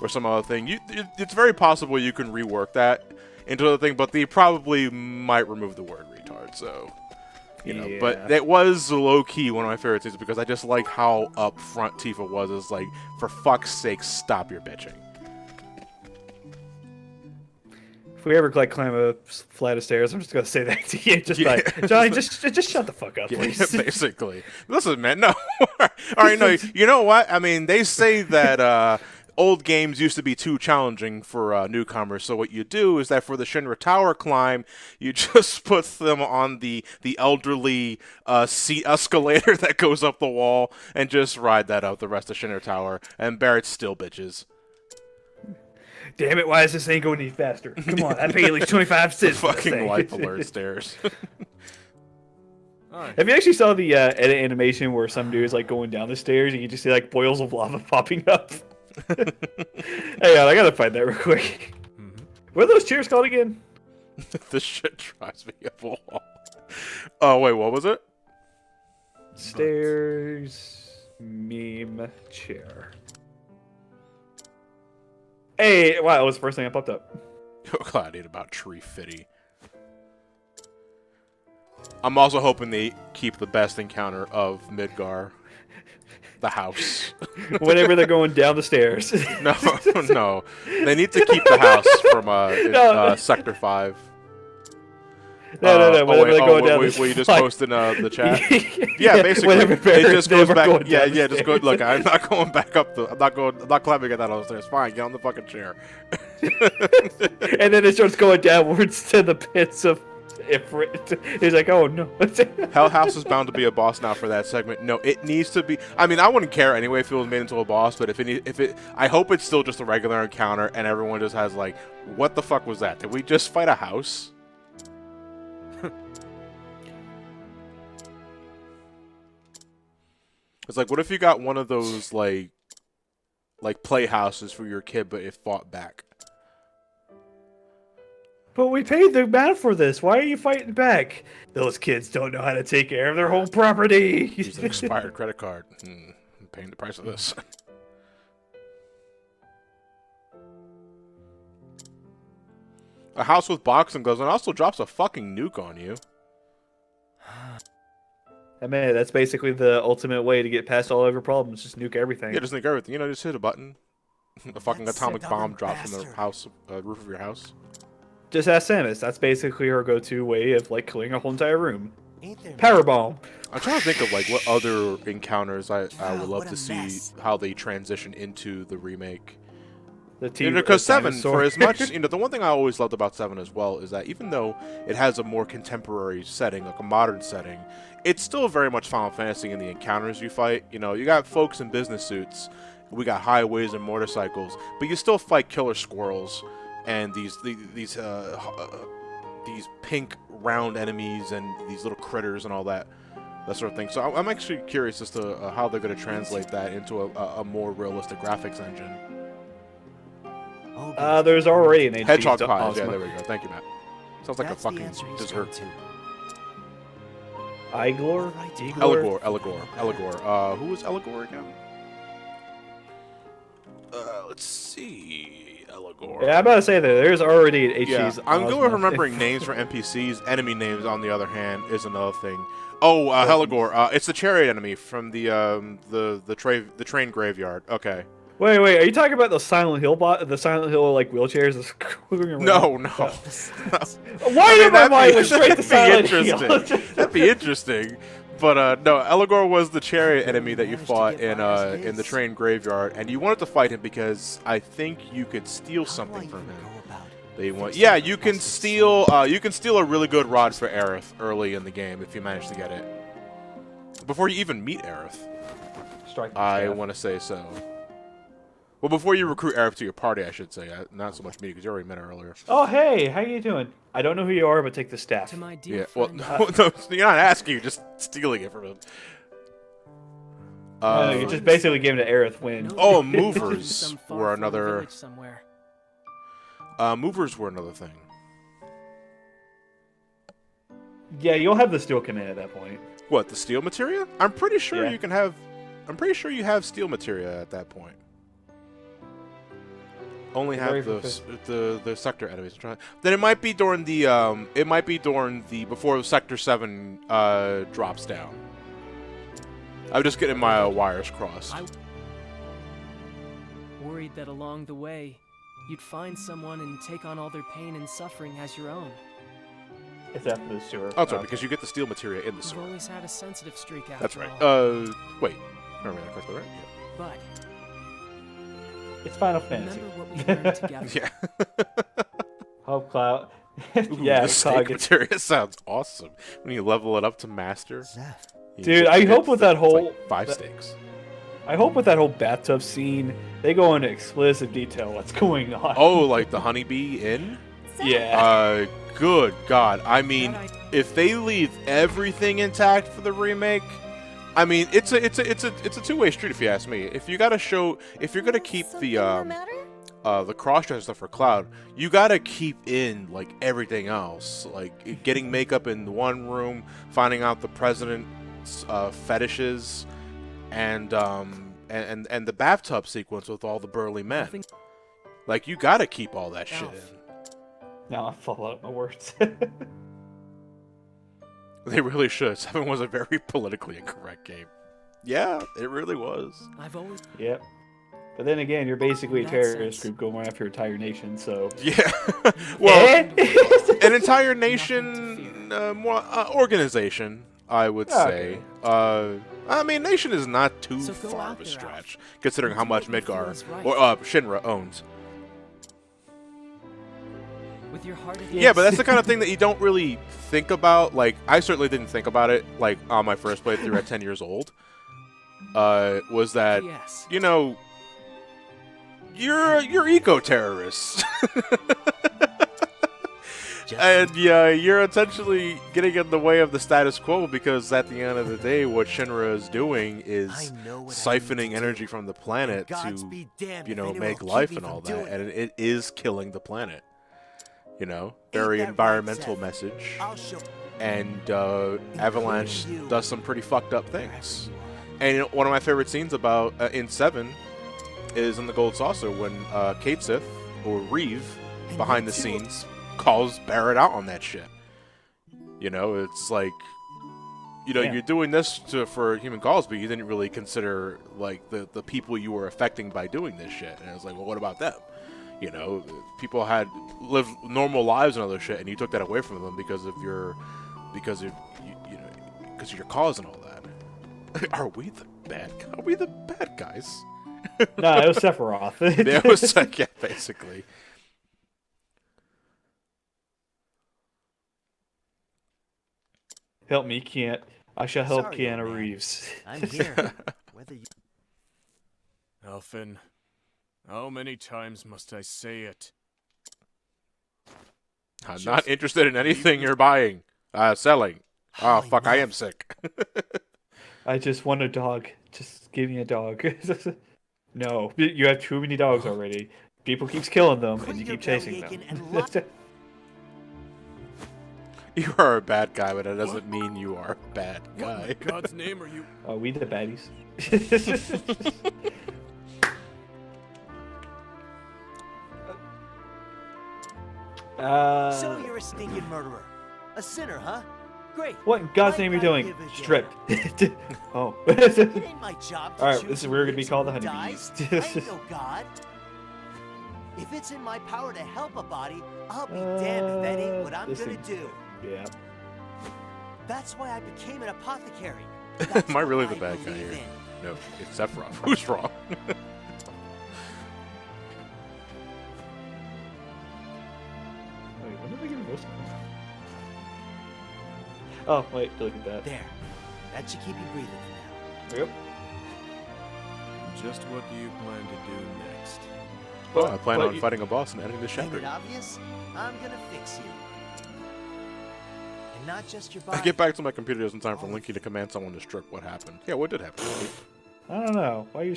or some other thing. It's very possible you can rework that into the thing, but they probably might remove the word retard. So, you know, but it was low key one of my favorite things because I just like how upfront Tifa was. It's like, for fuck's sake, stop your bitching. If we ever like climb a flight of stairs, I'm just gonna say that to you. Just like, Johnny, just shut the fuck up, please. Yeah, basically. Listen, man, no. All right, no. You know what? I mean, they say that old games used to be too challenging for newcomers. So what you do is that for the Shinra Tower climb, you just put them on the elderly seat escalator that goes up the wall and just ride that up the rest of Shinra Tower. And Barrett still bitches. Damn it, why is this thing going any faster? Come on, I paid at least 25 cents. Fucking life alert stairs. Have you actually saw the edit animation where some dude's like going down the stairs and you just see like boils of lava popping up? Hang on, I gotta find that real quick. What are those chairs called again? This shit drives me up a wall. Oh, wait, what was it? Stairs meme chair. Hey, wow, that was the first thing that popped up. Oh god, I need about tree fitty. I'm also hoping they keep the best encounter of Midgar. The house. Whenever they're going down the stairs. No, no. They need to keep the house from Sector 5. No. Whenever they're going down the stairs. Will you just post in the chat? Yeah, basically. It just goes back. Yeah, just go. Look, I'm not going back up the. I'm not climbing at that on the stairs. Fine, get on the fucking chair. And then it starts going downwards to the pits of Ifrit. He's like, oh no. Hell House is bound to be a boss now for that segment. No, it needs to be. I mean, I wouldn't care anyway if it was made into a boss, but if it, I hope it's still just a regular encounter and everyone just has like, what the fuck was that? Did we just fight a house? It's like, what if you got one of those like playhouses for your kid, but it fought back? But we paid the amount for this. Why are you fighting back? Those kids don't know how to take care of their whole property. Use an expired credit card. I'm paying the price of this. A house with boxing gloves and also drops a fucking nuke on you. I mean, that's basically the ultimate way to get past all of your problems. Just nuke everything. Yeah, just nuke everything. You know, just hit a button. A fucking That atomic sick bomb other drops from the bastard. house, roof of your house. Just ask Samus. That's basically her go-to way of like killing a whole entire room. Ain't there Power bomb. I'm trying to think of like what other encounters I would Wow, love what to a see mess. how they transition into the remake. The T. You know, because Seven, dinosaur. for as much, you know, the one thing I always loved about Seven as well is that even though it has a more contemporary setting, like a modern setting, it's still very much Final Fantasy in the encounters you fight. You know, you got folks in business suits, we got highways and motorcycles, but you still fight killer squirrels and these pink round enemies and these little critters and all that sort of thing. So I'm actually curious as to how they're going to translate that into a more realistic graphics engine. There's already an HD Hedgehog pies, yeah, Ozma. there we go. Thank you, Matt. Sounds like That's a the fucking answer he's dessert. going to. Igor? Eligor. Who was Eligor again? Let's see. Eligor. Yeah, I'm about to say that there's already an HD's Yeah, I'm good Ozma. with remembering names for NPCs. Enemy names, on the other hand, is another thing. Oh, Heligor. It's the chariot enemy from the train graveyard. Okay. Wait, are you talking about the Silent Hill the Silent Hill like wheelchairs that's going around? No. Why did my mind go straight to Silent Hill? That'd be interesting. But no, Eligor was the chariot enemy that you fought in the train graveyard, and you wanted to fight him because I think you could steal something from him. Yeah, you can steal a really good rod for Aerith early in the game if you manage to get it. Before you even meet Aerith, I want to say so. Well, before you recruit Aerith to your party, I should say, not so much me because you already met her earlier. Oh, hey, how you doing? I don't know who you are, but take the staff. To my dear Yeah, well, friend. no, you're not asking, you're just stealing it from him. No, you just basically gave him to Aerith when. Oh, Some movers far were flung another. village somewhere. Movers were another thing. Yeah, you'll have the steel command at that point. What, the steel materia? I'm pretty sure Yeah. you can have. I'm pretty sure you have steel materia at that point. Only Very have the sector enemies. Then it might be during the before Sector 7 drops down. I'm just getting my wires crossed. Worried that along the way, you'd find someone and take on all their pain and suffering as your own. It's after the sewer. Oh, sorry, because you get the steel materia in the You've sewer. always had a sensitive streak after That's right. all. Wait. Remember that correctly, right? But It's Final Fantasy. remember what we learned together. Yeah. Hope Cloud. Ooh, Yeah, the Cloud steak gets. materia sounds awesome. When you level it up to master. Zeph. you Dude, get- I you hope get with that it's whole- like 5 that- steaks. I hope with that whole bathtub scene, they go into explicit detail what's going on. Oh, like the honeybee inn? yeah. Good God. I mean, That if they leave everything intact for the remake, I mean, it's a two-way street if you ask me. If you're gonna keep the cross-dress stuff for Cloud, you gotta keep in like everything else, like getting makeup in the one room, finding out the president's fetishes, and the bathtub sequence with all the burly men. Nothing- Like, you gotta keep all that shit Elf. in. Now I fall out of my words. They really should. 7 was a very politically incorrect game. Yeah, it really was. I've always Yep. But then again, you're basically a That terrorist sense. group going after your entire nation, so. Yeah. Well, Eh? an entire nation, more organization, I would say. I mean, nation is not too So go far out of a there, stretch, Alf. considering how Do much what you feel Midgar is right. or Shinra owns. with your heart at Yeah, but that's the kind of thing that you don't really think about. Like, I certainly didn't think about it, like, on my first playthrough at 10 years old. Was that, Yes. you know, you're eco-terrorists. And yeah, you're essentially getting in the way of the status quo because at the end of the day, what Shinra is doing is I know what I siphoning need to energy do. from the planet Gods to, be damned you if know, anyone make will life keep and me all from that, doing and it is killing the planet. You know, very that right, environmental Seth? message. I'll show And Avalanche you does some pretty fucked up wherever things. you are. And you know, one of my favorite scenes about in 7 is in the Gold Saucer when Kate Sith or Reeve And behind you the too. scenes calls Barrett out on that shit. You know, it's like, you know, you're doing this for human calls, but you didn't really consider like the people you were affecting by doing this shit. And it's like, well, what about them? You know, people had lived normal lives and other shit, and you took that away from them because of your cause and all that. Are we the bad guys? No, it was Sephiroth. It was yeah, basically. Help me, can't. I shall help Sorry, Keanu old man. Reeves. I'm here. Whether you... Elfin, how many times must I say it? I'm not interested in anything you're buying, selling. Oh, fuck, I am sick. I just want a dog. Just give me a dog. No, you have too many dogs already. People keeps killing them, and you keep chasing them. You are a bad guy, but that doesn't mean you are a bad What guy. in God's name are you? Are we the baddies? So you're a stinking murderer. A sinner, huh? Great. What in God's I name are you gotta doing? give a Strip. Oh. It ain't my job to Alright, choose this is who we're gonna be lives called the and who honeybees. dies. I ain't no god. If it's in my power to help a body, I'll be damned if that ain't what I'm this gonna thing- do. Yeah. That's why I became an apothecary. Am I really the what bad guy believe here? in. No, it's Sephiroth. Who's wrong? Wait, when did I get this one? Oh, wait, look at that. There. That should keep you breathing for now. Yep. Just what do you plan to do next? Well, I plan but on you- fighting a boss and ending the Ain't shepherd. it obvious? I'm gonna fix you. And not just your body. I get back to my computer just in time for Linky to command someone to strip. What happened? Yeah, what did happen? I don't know. Why you?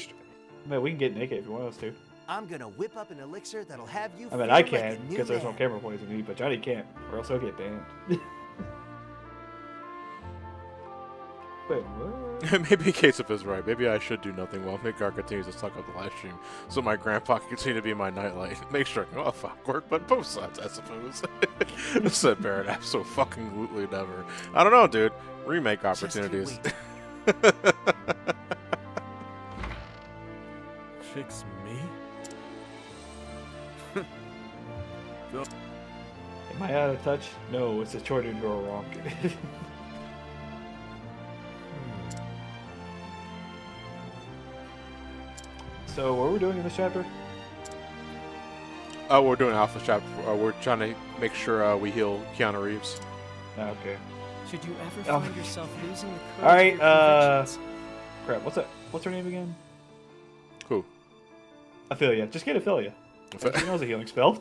Man, we can get naked if you want us to. I'm gonna whip up an elixir that'll have you I mean, I feel like a can new because there's no man. camera poisoning, but Johnny can't, or else he'll get banned. Wait, what? Maybe Kasef is right. Maybe I should do nothing while Midgar continues to suck up the live stream, so my grandpa can continue to be my nightlight. Make sure no fuck work, but both sides, I suppose. Said Barrett, absolutely never. I don't know, dude. Remake Just you opportunities. wait. Fix me? Am I out of touch? No, it's a Jordan girl wrong. So, what are we doing in this chapter? Oh, we're doing Alpha chapter. We're trying to make sure we heal Keanu Reeves. Okay. Should you ever Oh. find yourself losing the courage Alright, of your convictions, Crap, what's her name again? Who? Ophelia. Just get Ophelia. She knows a healing spell.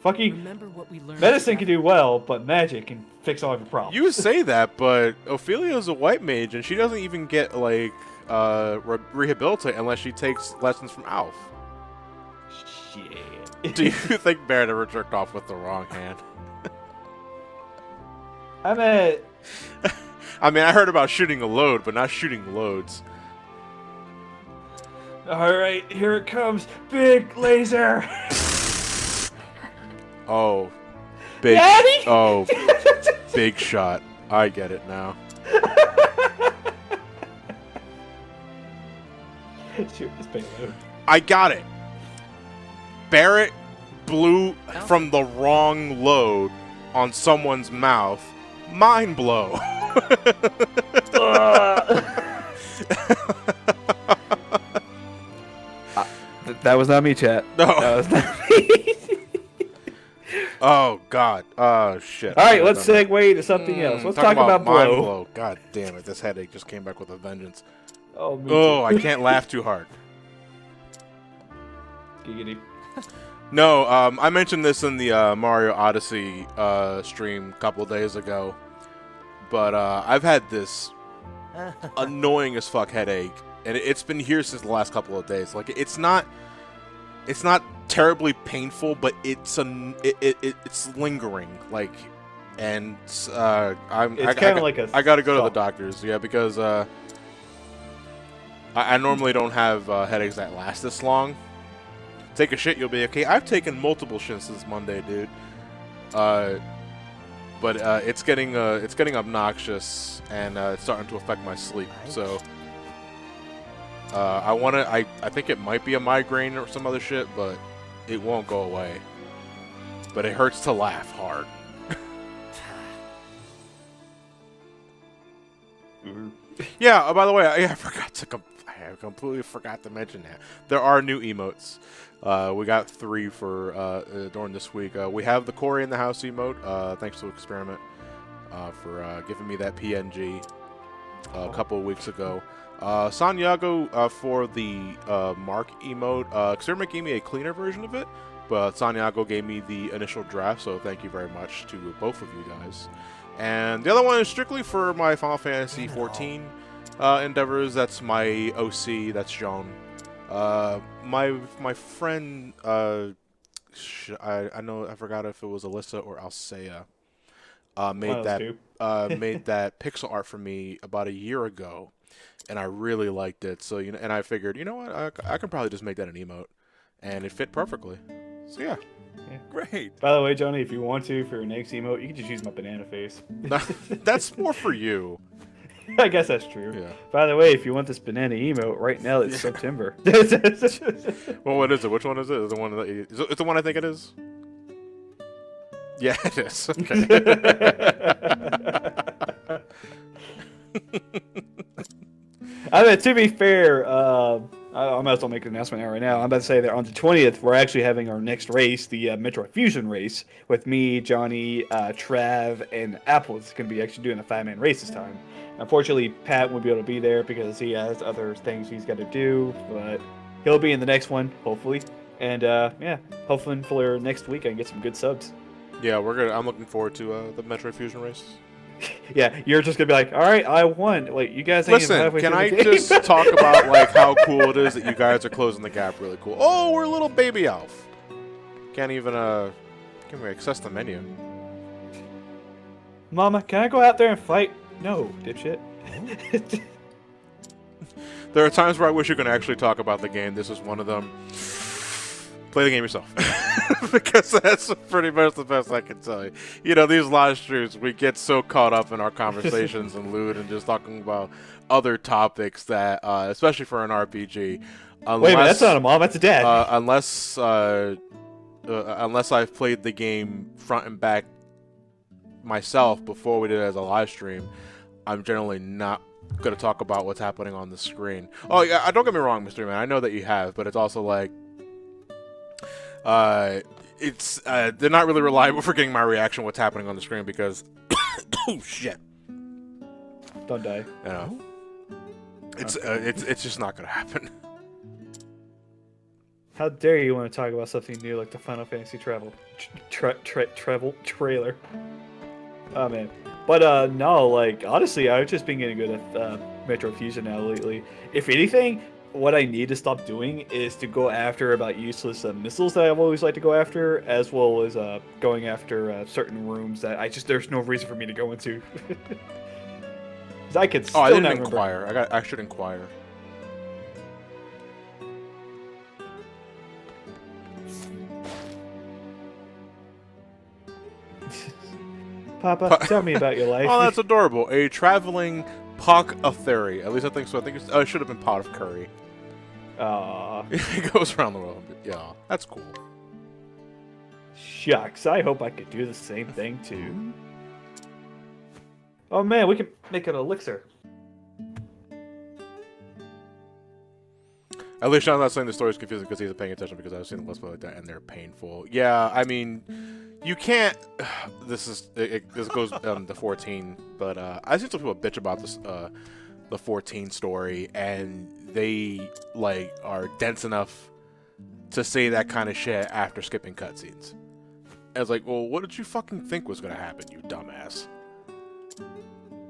Fucking remember what we learned. medicine can do well, but magic can fix all of your problems. You say that, but Ophelia is a white mage, and she doesn't even get like rehabilitate unless she takes lessons from Alf. Shit. Do you think Barrett ever jerked off with the wrong hand? I mean, I mean, I heard about shooting a load, but not shooting loads. alright, here it comes. Big laser. Oh, big. Daddy! Oh, big shot. I get it now. Shoot this payload. I got it. Barrett blew from the wrong load on someone's mouth. Mind blow. That was not me, chat. No. That was not me. Oh God. Oh shit. All right, let's segue to something else. Let's talk about mind blow. God damn it! This headache just came back with a vengeance. Oh, me Oh, too. I can't laugh too hard. Giggity. No, I mentioned this in the Mario Odyssey stream a couple days ago, but I've had this annoying as fuck headache, and it's been here since the last couple of days. Like, it's not terribly painful, but it's lingering. Like, and It's kind of like a. I gotta go to the thump. doctors, yeah, because I normally don't have headaches that last this long. Take a shit, you'll be okay. I've taken multiple shits since Monday, dude. But it's getting obnoxious, and it's starting to affect my sleep. So I think it might be a migraine or some other shit, but it won't go away. But it hurts to laugh hard. Yeah. By the way, I completely forgot to mention that there are new emotes. We got 3 for during this week. We have the Corey in the house emote. Thanks to Experiment for giving me that PNG a couple of weeks ago. Sanyago for the Mark emote. Experiment gave me a cleaner version of it, but Sanyago gave me the initial draft, so thank you very much to both of you guys. And the other one is strictly for my Final Fantasy XIV endeavors. That's my OC, that's Jean. My friend, I know, I forgot if it was Alyssa or Alsea, made that pixel art for me about a year ago, and I really liked it. So and I figured, you know what, I can probably just make that an emote, and it fit perfectly. So yeah. Great. By the way, Johnny, if you want to for your next emote, you can just use my banana face. That's more for you. I guess that's true. Yeah. By the way, if you want this banana emote, right now it's September. Well, what is it? Which one is it? Is it the one I think it is? Yeah, it is. Okay. I mean, to be fair, I might as well make an announcement right now. I'm about to say that on the 20th, we're actually having our next race, the Metroid Fusion race, with me, Johnny, Trav, and Apple. It's going to be actually doing a 5-man race this time. Unfortunately, Pat won't be able to be there because he has other things he's got to do, but he'll be in the next one, hopefully. And yeah, hopefully for next week I can get some good subs. Yeah, I'm looking forward to the Metroid Fusion race. Yeah, you're just gonna be like, all right, I won. Like, you guys ain't even Listen, halfway can through I the game. just talk about like how cool it is that you guys are closing the gap? Really cool. Oh, we're a little baby elf. Can't even can we access the menu? Mama, can I go out there and fight? No, dipshit. There are times where I wish you could actually talk about the game. This is one of them. Play the game yourself. Because that's pretty much the best I can tell you. You know, these live streams, we get so caught up in our conversations and loot and just talking about other topics that, especially for an RPG, unless, wait a minute, that's not a mom, that's a dad. Unless I've played the game front and back myself before we did it as a live stream, I'm generally not going to talk about what's happening on the screen. Oh, yeah, don't get me wrong, Mr. Man. I know that you have, but it's also like, they're not really reliable for getting my reaction to what's happening on the screen because oh shit, Don't die. you know, it's just not gonna happen. How dare you want to talk about something new like the Final Fantasy Travel trailer? Oh man, but no, like honestly, I've just been getting good at Metro Fusion now lately. If anything, what I need to stop doing is to go after about useless missiles that I've always liked to go after, as well as going after certain rooms that there's no reason for me to go into. 'Cause I could still I didn't not remember. inquire. I should inquire. Papa, tell me about your life. Oh, that's adorable. A traveling Pock-a-Theory. At least I think so. I think it should have been Pot of Curry. Aw, It goes around the world. Yeah, that's cool. shucks. I hope I could do the same thing too. Oh man, we can make an elixir. At least I'm not saying the story's confusing because he's paying attention, because I've seen the Let's Play like that and they're painful. Yeah, I mean, you can't. This goes to 14, but I've seen some people bitch about this the 14 story, and they like are dense enough to say that kind of shit after skipping cutscenes. I was like, well, what did you fucking think was gonna happen, you dumbass?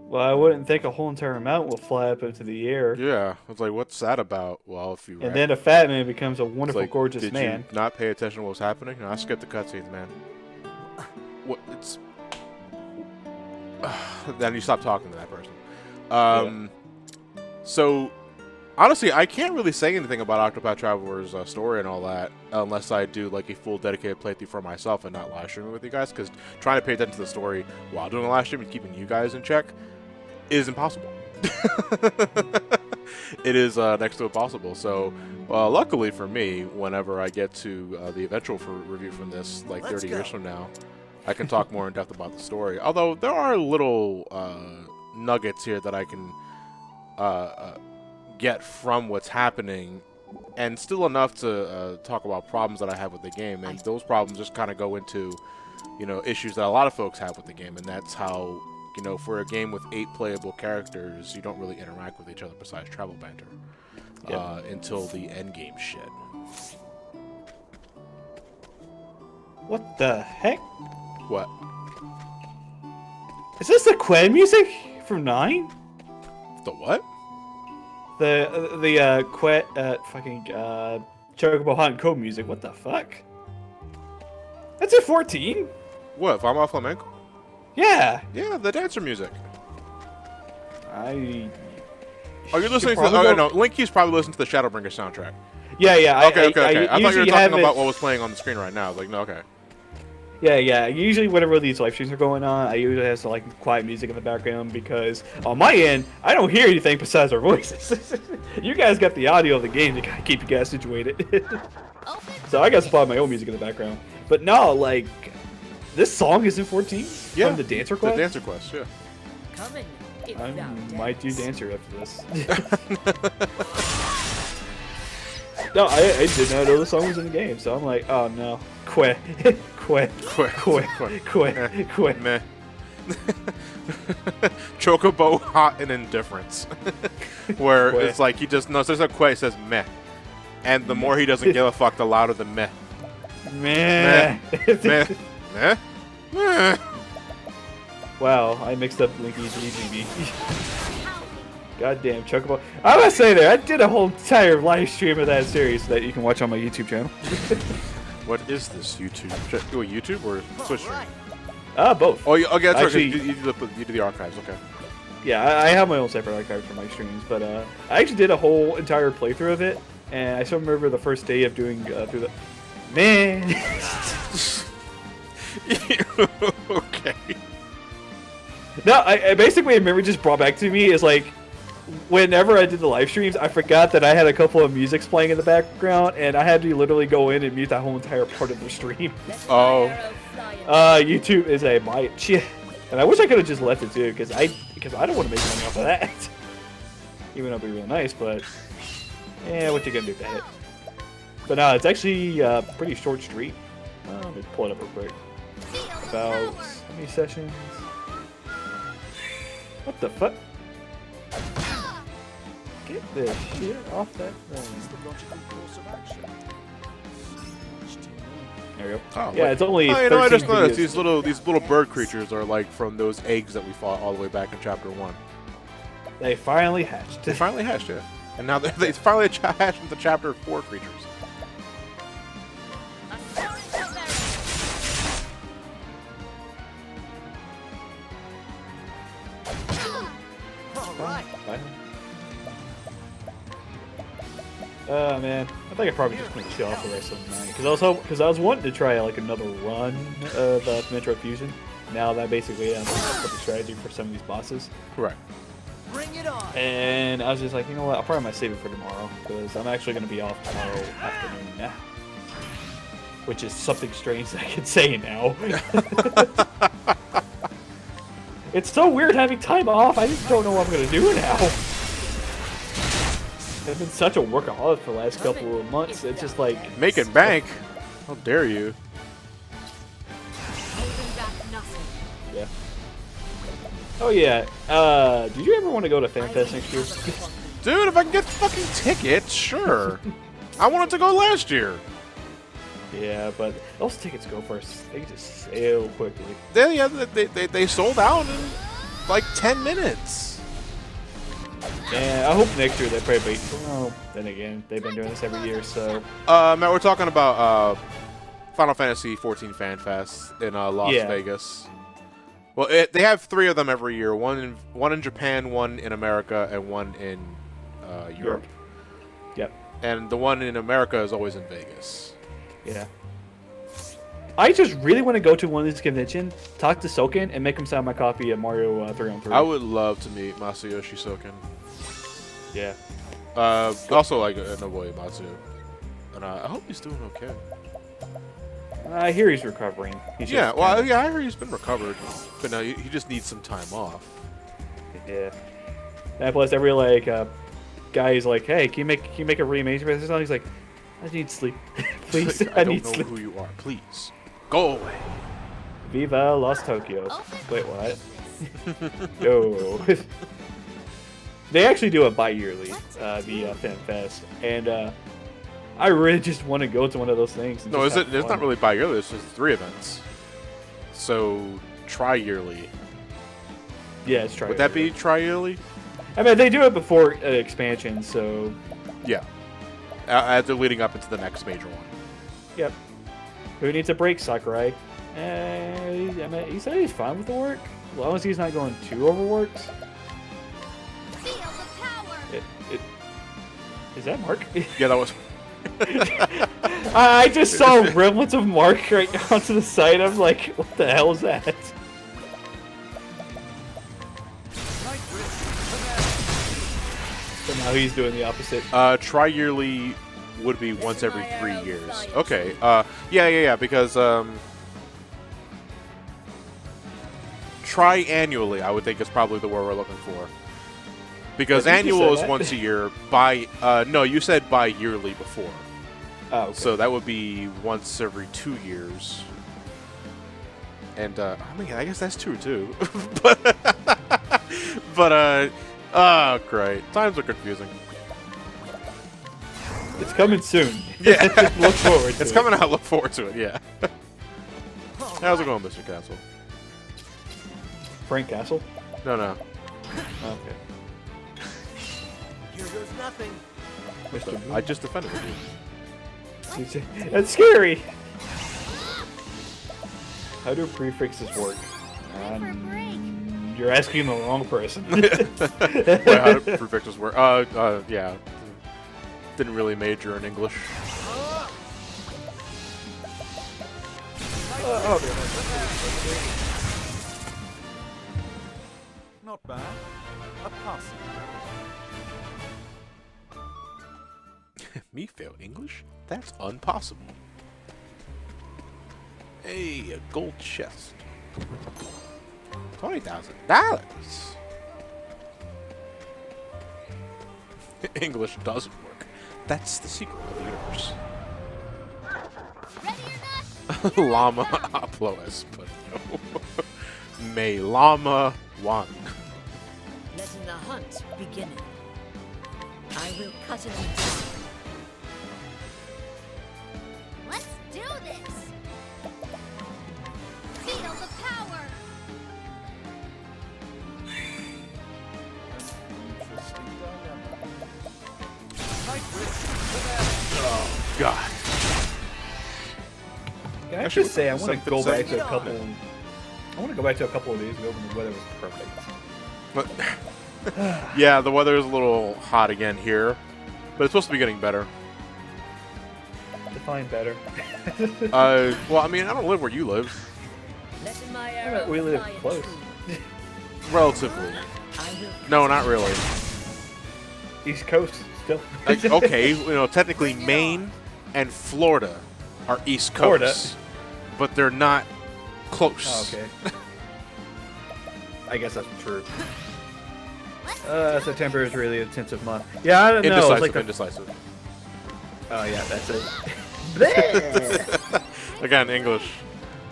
Well, I wouldn't think a whole entire mountain will fly up into the air. Yeah, I was like, what's that about? Well, if you And then a fat man becomes a wonderful, like, gorgeous did man. you not pay attention to what was happening? No, I skipped the cutscenes, man. What? It's then you stop talking to that person. So Honestly, I can't really say anything about Octopath Traveler's story and all that unless I do like a full dedicated playthrough for myself and not live streaming with you guys. Because trying to pay attention to the story while doing a live stream and keeping you guys in check is impossible. It is next to impossible. So, luckily for me, whenever I get to the eventual review from this, like 30 years from now, I can talk more in depth about the story. Although there are little nuggets here that I can get from what's happening, and still enough to talk about problems that I have with the game. And those problems just kind of go into, issues that a lot of folks have with the game, and that's how, for a game with 8 playable characters, you don't really interact with each other besides travel banter until the end game shit. What the heck? What? Is this the Qued music from 9? The what? The Qued fucking Chocobo Hunt Code music. What the fuck? That's at 14? What? Vama Flamenco? Yeah. Yeah, the dancer music. Are you listening to? Oh no, Linky's probably listening to the Shadowbringer soundtrack. Yeah. Okay. I thought you were talking about it... what was playing on the screen right now. Like, no, okay. Yeah. Usually, whenever these live streams are going on, I usually have some quiet music in the background because on my end, I don't hear anything besides our voices. You guys got the audio of the game to keep you guys situated. So I got to play my own music in the background. But no, this song is in 14. Yeah. From the Dancer Quest. The Dancer Quest, yeah. I might do Dancer after this. No, I did not know the song was in the game, so I'm like, oh no. Quit. Meh. Chocobo hot and indifference. Where Quit. it's like he just knows there's a quit, it says meh. And the more he doesn't give a fuck, the louder the meh. Meh. Meh. Meh. Meh. Wow, I mixed up Linky's GGB. Goddamn Chocobo. I must say there, I did a whole entire live stream of that series that you can watch on my YouTube channel. What is this YouTube? YouTube or Twitch stream? Both. Oh, okay, that's Actually, right. You do the archives, okay. Yeah, I have my own separate archive for my streams, but I actually did a whole entire playthrough of it, and I still remember the first day of doing through the... Man! Okay. No, I basically remember just brought back to me is whenever I did the live streams, I forgot that I had a couple of musics playing in the background, and I had to literally go in and mute that whole entire part of the stream. Oh. YouTube is a bitch. And I wish I could have just left it too, because I don't want to make money off of that. Even though it'd be real nice, but yeah, what you gonna do with that? But no, it's actually a pretty short streak. Let me pull it up real quick. About how many sessions? What the fuck? Get this shit off that thing. There we go. Oh, yeah, it's only. I just noticed videos. these little bird creatures are from those eggs that we fought all the way back in chapter 1. They finally hatched. They finally hatched, yeah. And now they finally hatched into chapter 4 creatures. Alright. Oh man, I think I probably just gonna chill off the rest of the night because I was wanting to try another run of Metro Fusion. Now that basically I'm put the strategy for some of these bosses. Correct. Bring it on. And I was just like, you know what? I'll probably might save it for tomorrow because I'm actually gonna be off tomorrow afternoon now, which is something strange that I can say now. It's so weird having time off. I just don't know what I'm gonna do now. I've been such a workaholic for the last couple of months. It's just like Making bank? How dare you? Yeah. Oh yeah. Did you ever want to go to FanFest next year? Dude, if I can get fucking tickets, sure. I wanted to go last year. Yeah, but those tickets go first. They just so quickly. They sold out in like 10 minutes. Yeah, I hope next year they probably. Well, then again, they've been doing this every year, so. Matt, we're talking about Final Fantasy XIV Fan Fest in Las Yeah. Vegas. Well, they have 3 of them every year. One in Japan, one in America, and one in Europe. Yep. And the one in America is always in Vegas. Yeah. I just really want to go to one of these conventions, talk to Soken, and make him sign my copy of Mario 3-on-3. I would love to meet Masayoshi Soken. Yeah. Also like Nobuo Matsu. And I hope he's doing okay. I hear he's recovering. He's Yeah, just well, kinda- yeah, I heard he's been recovered, but now he just needs some time off. Yeah. And plus, every guy is like, "Hey, can you make a remake?" He's like, "I need sleep, please. I I don't need know sleep." who you are. Please go away. Viva Los Tokyos. Wait, what? Yo. They actually do it bi-yearly, the Fan Fest, and I really just want to go to one of those things. And No, just is it? have It's fun. not really bi-yearly. It's just 3 events. So tri-yearly. Yeah, it's try. Would that be tri-yearly? I mean, they do it before expansion, so Yeah. As they're leading up into the next major one. yep. Who needs a break, Sakurai? I mean, he said he's fine with the work, as long as he's not going too overworked. Feel the power. Is that Mark? Yeah, that was. I just saw remnants of Mark right onto the side. I'm like, what the hell is that? So now he's doing the opposite. Tri-yearly would be once every 3 years. Okay. Yeah. Because tri-annually, I would think is probably the word we're looking for. Because I think you annual said is that. once a year. No, you said bi-yearly before. Oh, okay. So that would be once every 2 years. And I mean, I guess that's true too. but oh, great. Times are confusing. It's coming soon. Yeah. Look forward to It's it. coming out. Look forward to it. Yeah. How's it going, Mr. Castle? Frank Castle? No. Okay. Here goes nothing. Mr. I just defended you. That's scary! How do prefixes work? Time for a break. You're asking the wrong person. Wait, how do prefixes work? Yeah. Didn't really major in English. Not bad. A pass. Me fail English? That's impossible. Hey, a gold chest. $20,000. English doesn't work. That's the secret of the universe. Ready or not? Llama Aplo Espanol. May Llama One. Letting the hunt begin. I will cut it in two. Let's do this. Feel the power. Interesting dilemma. God. Can I Actually, just say I want to something- go back to a something- couple. I want to go back to a couple of days ago when the weather was perfect. But yeah, the weather is a little hot again here, but it's supposed to be getting better. Define better. Well, I mean, I don't live where you live, Letting my Yeah, arrow we live fly close. true. relatively. I will No, not really. East Coast still. Like, okay, technically Maine and Florida are East Florida. Coast, but they're not close. Oh, okay. I guess that's true. September is really an intensive month. Yeah, I don't know. Indecisive, It's like the- indecisive. Oh yeah, that's it. Again, English,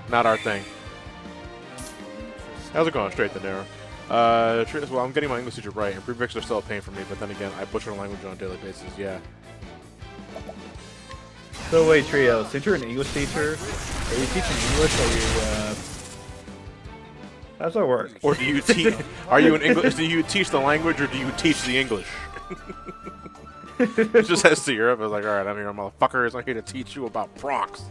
not our thing. How's it going? Straight and narrow. Well, I'm getting my English teacher right, and prefixes are still a pain for me, but then again, I butcher language on a daily basis, yeah. So wait, Trio, since you're an English teacher, are you teaching English or are you, how's that work? Or do you teach, are you an English, do you teach the language, or do you teach the English? It just says to Europe, it's like, alright, I'm here, motherfuckers, I'm here to teach you about Bronx.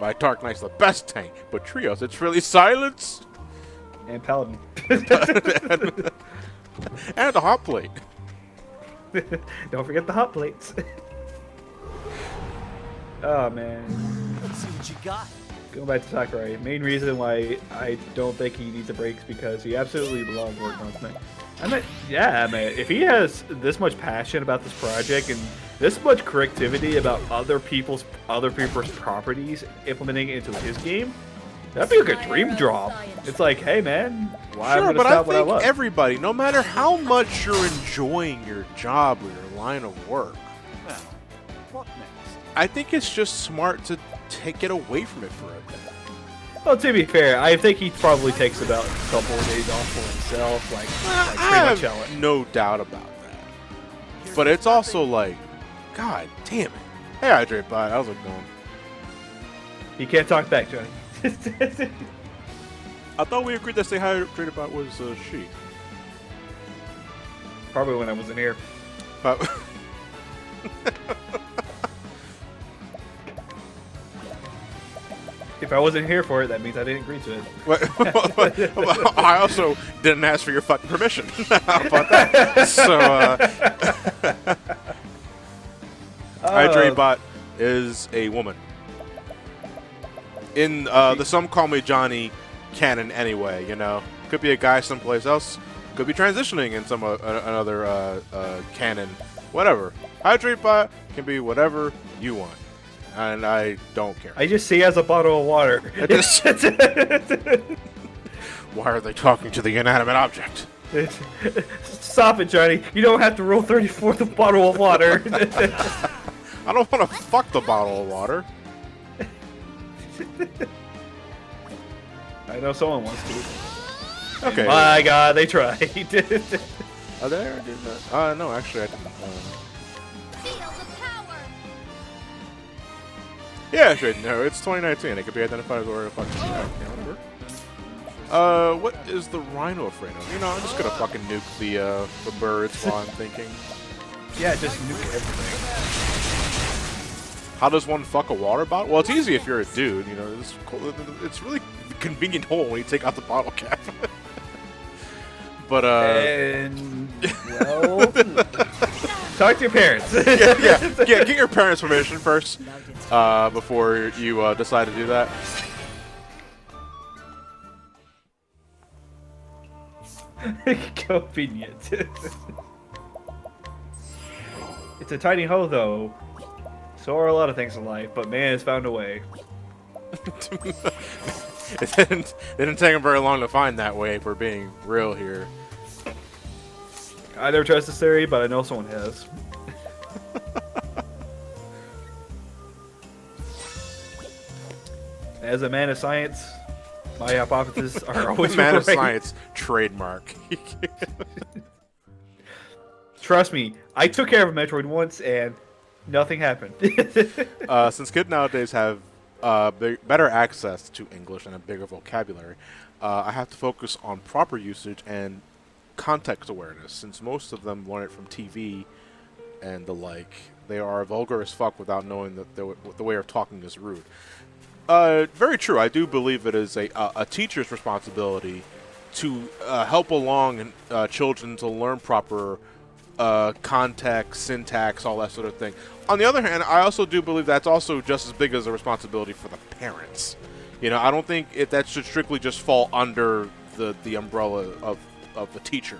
My Dark Knight's the best tank, but Trios, it's really silence. And Paladin. And the hot plate. Don't forget the hot plates. Oh man. Let's see what you got. Going back to Sakurai, main reason why I don't think he needs a break is because he absolutely loves working on Snake. I mean, if he has this much passion about this project and this much creativity about other people's properties implementing it into his game, that'd be like a dream job. It's like, hey man, why Sure, am I but gonna I stop what I think love? everybody, no matter how much you're enjoying your job or your line of work, Now, what next? I think it's just smart to take it away from it for a bit. Well, to be fair, I think he probably takes about a couple of days off for himself, like I pretty much have Ellen. no doubt about that. But it's also like, God damn it. Hey, Hydrate Bot, how's it going? He can't talk back, Johnny. I thought we agreed that Say Hydrate Bot was she. Probably when I wasn't here. But If I wasn't here for it, that means I didn't agree to it. I also didn't ask for your fucking permission. How about that? So, Hydrate Bot is a woman. In the Some Call Me Johnny canon anyway, you know. Could be a guy someplace else. Could be transitioning in some another canon. Whatever. Hydrate Bot can be whatever you want. And I don't care. I just see as a bottle of water. Why are they talking to the inanimate object? Stop it, Johnny. You don't have to roll 34 the bottle of water. I don't want to fuck the bottle of water. I know someone wants to. Okay. My God, they tried. Are there? No, actually, I didn't. Feel the power. Yeah, sure. No, it's 2019. It could be identified as or fucking whatever. What is the rhino afraid of? You know, I'm just gonna fucking nuke the birds while I'm thinking. Yeah, just nuke everything. How does one fuck a water bottle? Well, it's easy if you're a dude. You know, it's really convenient hole when you take out the bottle cap. But And well, talk to your parents. yeah, get your parents' permission first before you decide to do that. Convenient. It's a tiny hole, though. So are a lot of things in life, but man has found a way. It didn't take him very long to find that way, if we're being real here. I never trust this theory, but I know someone has. As a man of science, my hypotheses are always Man of right. science trademark. Trust me, I took care of a Metroid once, and nothing happened. Since kids nowadays have better access to English and a bigger vocabulary, I have to focus on proper usage and context awareness, since most of them learn it from TV and the like. They are vulgar as fuck without knowing that the way of talking is rude. Very true. I do believe it is a teacher's responsibility to help along children to learn proper context, syntax, all that sort of thing. On the other hand, I also do believe that's also just as big as a responsibility for the parents. You know, I don't think that should strictly just fall under the umbrella of the teacher.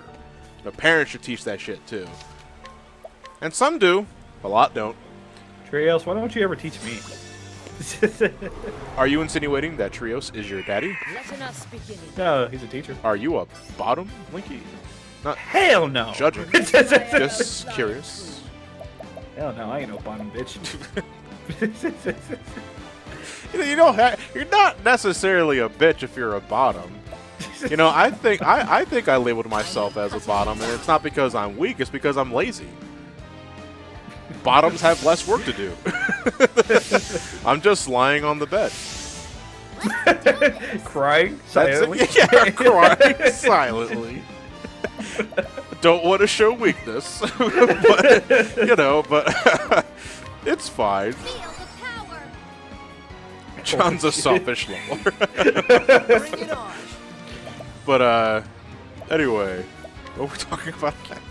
The parents should teach that shit too. And some do, a lot don't. Trios, why don't you ever teach me? Are you insinuating that Trios is your daddy? Let us begin. No, he's a teacher. Are you a bottom, Linky? Not Hell no. judging. Just curious. Hell no, I ain't no bottom bitch. You know, you're not necessarily a bitch if you're a bottom. You know, I think I labeled myself as a bottom, and it's not because I'm weak; it's because I'm lazy. Bottoms have less work to do. I'm just lying on the bed. Crying silently. Yeah, crying silently. Don't want to show weakness, but, you know, but it's fine. Feel the power. John's a selfish lover. Bring it on. But anyway, What are we talking about again?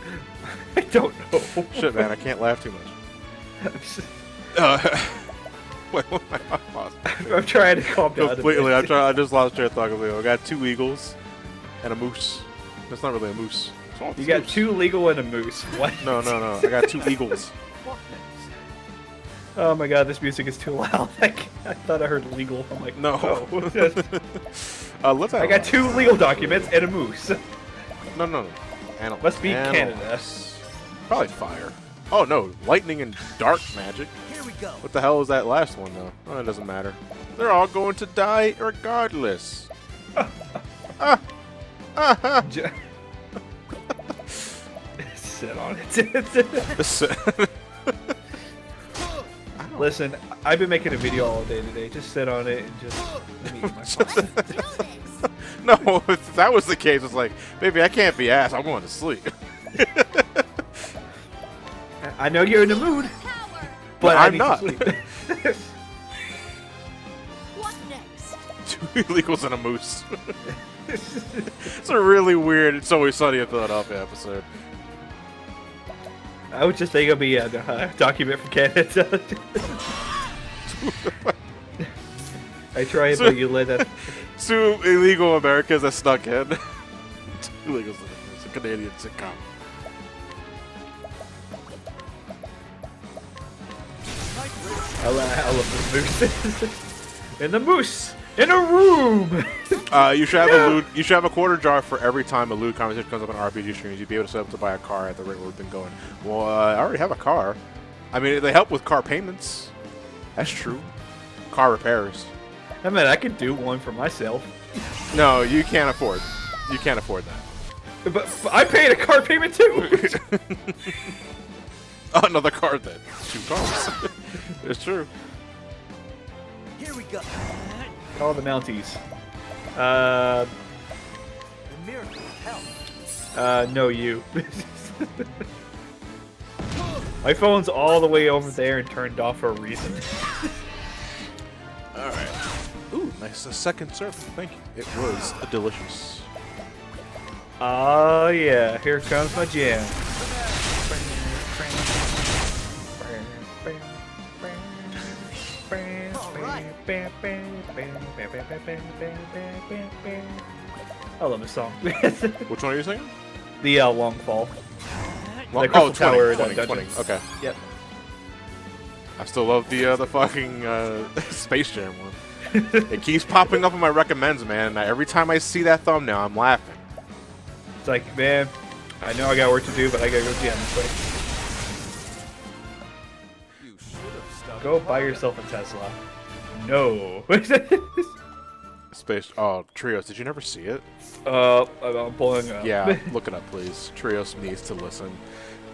I don't know. Shit, man, I can't laugh too much. Wait, what am I lost? I'm trying to calm down. Completely, I just lost track of thought completely. I got 2 eagles and a moose. That's not really a moose. You got 2 legal and a moose. What? No. I got 2 eagles. What next? Oh my god, this music is too loud. I thought I heard legal. I'm like, No. Let's I got 2 legal documents and a moose. No. Animals. Must be Canada. Probably fire. Oh no, lightning and dark magic. Here we go. What the hell is that last one though? Oh, it doesn't matter. They're all going to die regardless. Sit on it. Listen, I've been making a video all day today. Just sit on it and just let me eat my pasta. No, if that was the case, it's like, baby, I can't be asked. I'm going to sleep. I know you're in the mood, Power. but I'm I not. need to sleep. What next? 2 illegals and a moose. It's a really weird It's Always Sunny in Philadelphia episode. I was just thinking it'll be a document from Canada. I tried, but you let that. 2 illegal Americans that snuck in. 2 illegals. It's a Canadian sitcom. I love the moose. And the moose in a room. You should have a loot. You should have a quarter jar for every time a loot conversation comes up on RPG streams. You'd be able to set up to buy a car at the rate we've been going. Well, I already have a car. I mean, they help with car payments. That's true. Car repairs. I mean, I could do one for myself. No, you can't afford. You can't afford that. But I paid a car payment too. Another car then. 2 cars. It's true. Here we go. Call the Mounties. The miracle of health. No, you. My phone's all the way over there and turned off for a reason. All right. Ooh, nice. A second serving. Thank you. It was delicious. Oh yeah, here comes my jam. I love this song. Which one are you singing? The Long Fall. Well, The Crystal 20, Tower 20, Dungeons. 20. Okay. Yep. I still love the fucking Space Jam one. It keeps popping up in my recommends, man. Every time I see that thumbnail, I'm laughing. It's like, man, I know I got work to do, but I gotta go jam quick. You should have stuck. Go buy yourself a Tesla. No. Space. Oh, Trios. Did you never see it? I'm pulling up. Yeah, look it up, please. Trios needs to listen.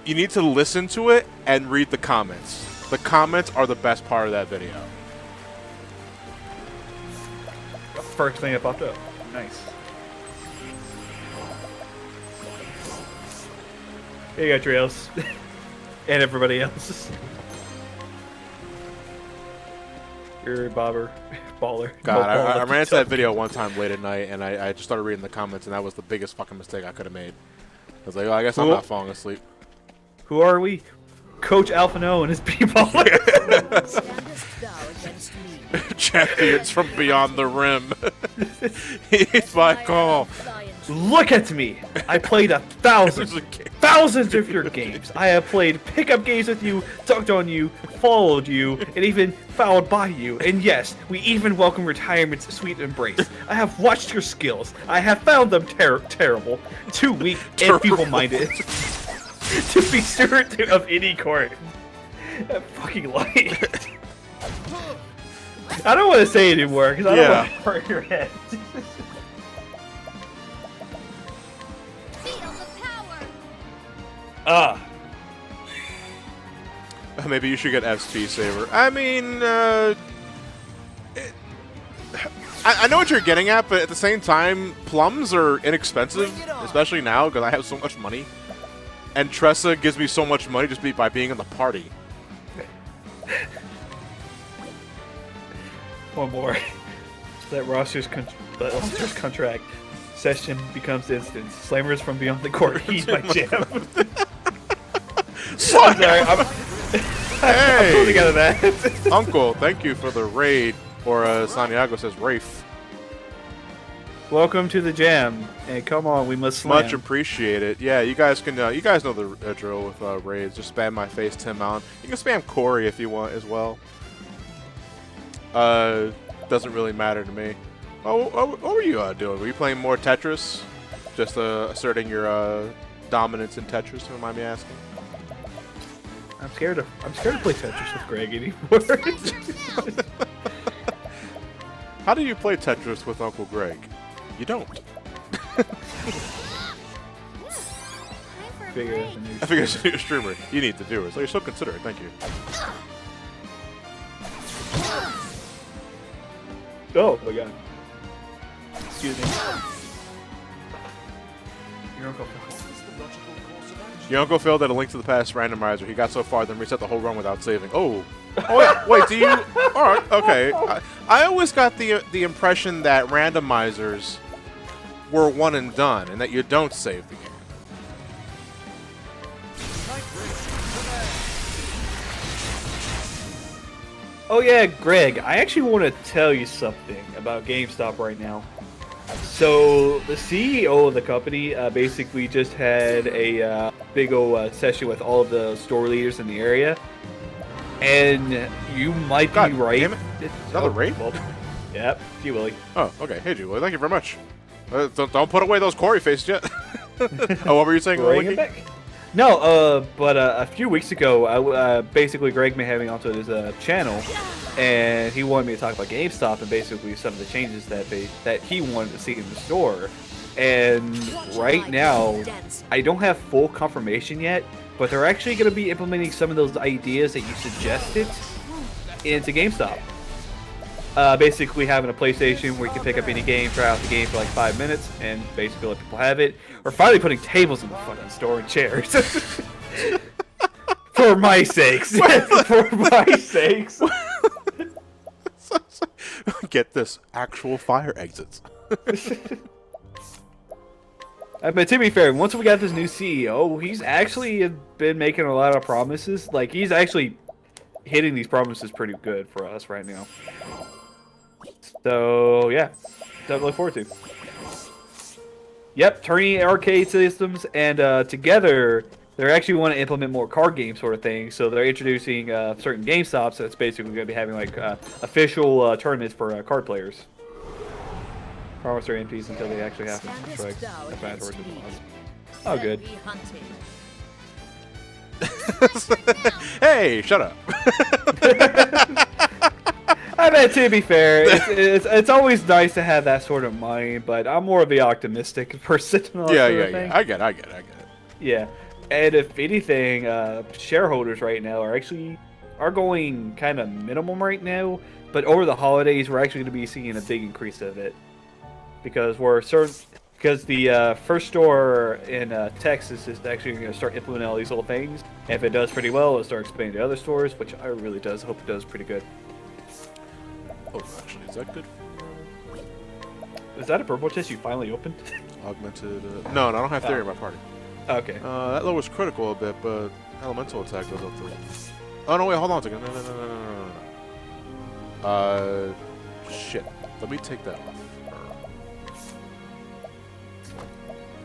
You need to listen to it and read the comments. The comments are the best part of that video. First thing that popped up. Nice. Here you go, Trails. And everybody else. You're a baller. God, I ran into that video one time late at night, and I just started reading the comments, and that was the biggest fucking mistake I could have made. I was like, oh, I guess I'm not falling asleep. Who are we? Coach Alphano and his people. Standest thou against me? Champions from beyond the rim. He's my call. Look at me! I played thousands of your games. I have played pickup games with you, dunked on you, followed you, and even fouled by you. And yes, we even welcome retirement's sweet embrace. I have watched your skills. I have found them terrible, too weak, and feeble-minded to be steward of any court. I'm fucking lying. I don't want to say anymore because I don't want to hurt your head. Maybe you should get FP Saver. I mean, I know what you're getting at, but at the same time, plums are inexpensive, especially now because I have so much money. And Tressa gives me so much money just by being in the party. One more. That roster's contract session becomes instant. Slammers from beyond the court. He's my jam. I'm sorry. I'm pulling out of that. Uncle, thank you for the raid. Or Santiago says Rafe. Welcome to the jam. And come on, we must slam. Much appreciated. Yeah, you guys can. You guys know the drill with raids. Just spam my face, Tim Allen. You can spam Corey if you want as well. Doesn't really matter to me. Oh, what were you doing? Were you playing more Tetris? Just asserting your dominance in Tetris, if you don't mind me asking. I'm scared to play Tetris with Greg anymore. How do you play Tetris with Uncle Greg? You don't. Time for a I break. figure as a new streamer, you need to do it. So you're so considerate. Thank you. Oh my god. Excuse me. Your uncle. Your Uncle Phil did a Link to the Past randomizer. He got so far, then reset the whole run without saving. Oh. Wait, do you... Alright, okay. I always got the impression that randomizers were one and done, and that you don't save the game. Oh yeah, Greg, I actually want to tell you something about GameStop right now. So, the CEO of the company basically just had a big old session with all of the store leaders in the area. And you might God be right. damn it. Another raid? Well, yep, G Willie. Oh, okay. Hey, Julie, thank you very much. Don't put away those Corey faces yet. Oh, what were you saying, Bring Wiki? it back. No, but a few weeks ago, basically Greg me having onto his channel, and he wanted me to talk about GameStop and basically some of the changes that he wanted to see in the store. And right now, I don't have full confirmation yet, but they're actually going to be implementing some of those ideas that you suggested into GameStop. Basically having a PlayStation where you can pick up any game, try out the game for like 5 minutes, and basically let people have it. Or finally putting tables in the fucking store and chairs. For my sakes. For my sakes. Get this. Actual fire exits. But to be fair, once we got this new CEO, he's actually been making a lot of promises. Like, he's actually hitting these promises pretty good for us right now. So, yeah. Something to look forward to. Yep, turning arcade systems, and together, they actually want to implement more card game sort of things. So they're introducing certain GameStops that's basically going to be having like official tournaments for card players. Promise their NPs until they actually happen. So that's bad towards the Oh, good. Hey, shut up. I mean, to be fair, it's always nice to have that sort of mind, but I'm more of the optimistic person. Yeah. I get it. Yeah, and if anything, shareholders right now are going kind of minimum right now, but over the holidays we're actually going to be seeing a big increase of it because the first store in Texas is actually going to start implementing all these little things. And if it does pretty well, it'll start expanding to other stores, which I really hope it does pretty good. Oh, actually, is that good? Is that a purple chest you finally opened? Augmented. No, I don't have theory in my party. Okay. That lowers critical a bit, but elemental attack goes up to. Oh no! Wait, hold on a second. No. Shit. Let me take that off.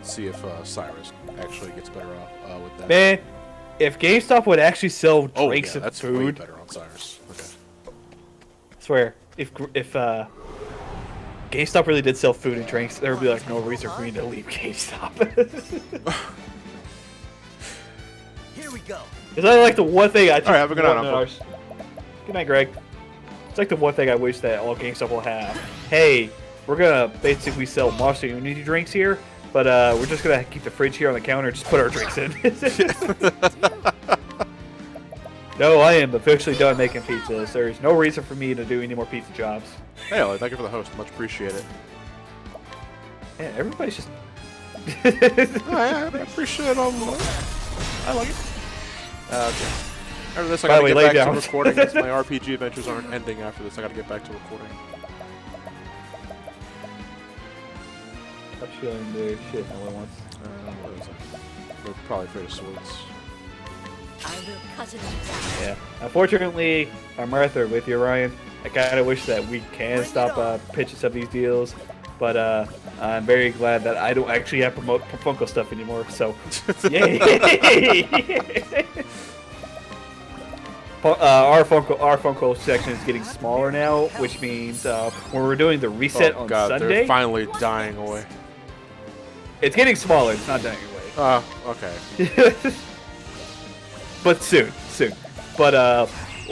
See if Cyrus actually gets better off with that. Man, if GameStop would actually sell drinks and that's food, way better on Cyrus. Okay. I swear, if GameStop really did sell food and drinks, there would be like no reason for me to leave GameStop. Here we go. Is that like the one thing I just Alright, have a good night, Uncle. Good night, Greg. It's like the one thing I wish that all GameStop will have. Hey, we're gonna basically sell Monster Energy drinks here, but we're just gonna keep the fridge here on the counter and just put our drinks in. No, I am officially done making pizzas. There's no reason for me to do any more pizza jobs. Hey, Ellie, thank you for the host. Much appreciated. Yeah, everybody's just... I appreciate all the I like it. Okay. After this, I By the gotta way, get back lay to down. recording. Since my RPG adventures aren't ending after this, I gotta get back to recording. Oh showing their shit all at once. What was that? They're probably afraid of swords. I will cut it down. Yeah. Unfortunately, I'm right there with you, Ryan. I kind of wish that we can stop pitching some of these deals, but I'm very glad that I don't actually have promote Funko stuff anymore. So, yay! Our Funko section is getting smaller now, which means when we're doing the reset on God, Sunday, they're finally dying away. it's getting smaller. It's not dying away. Okay. But soon. But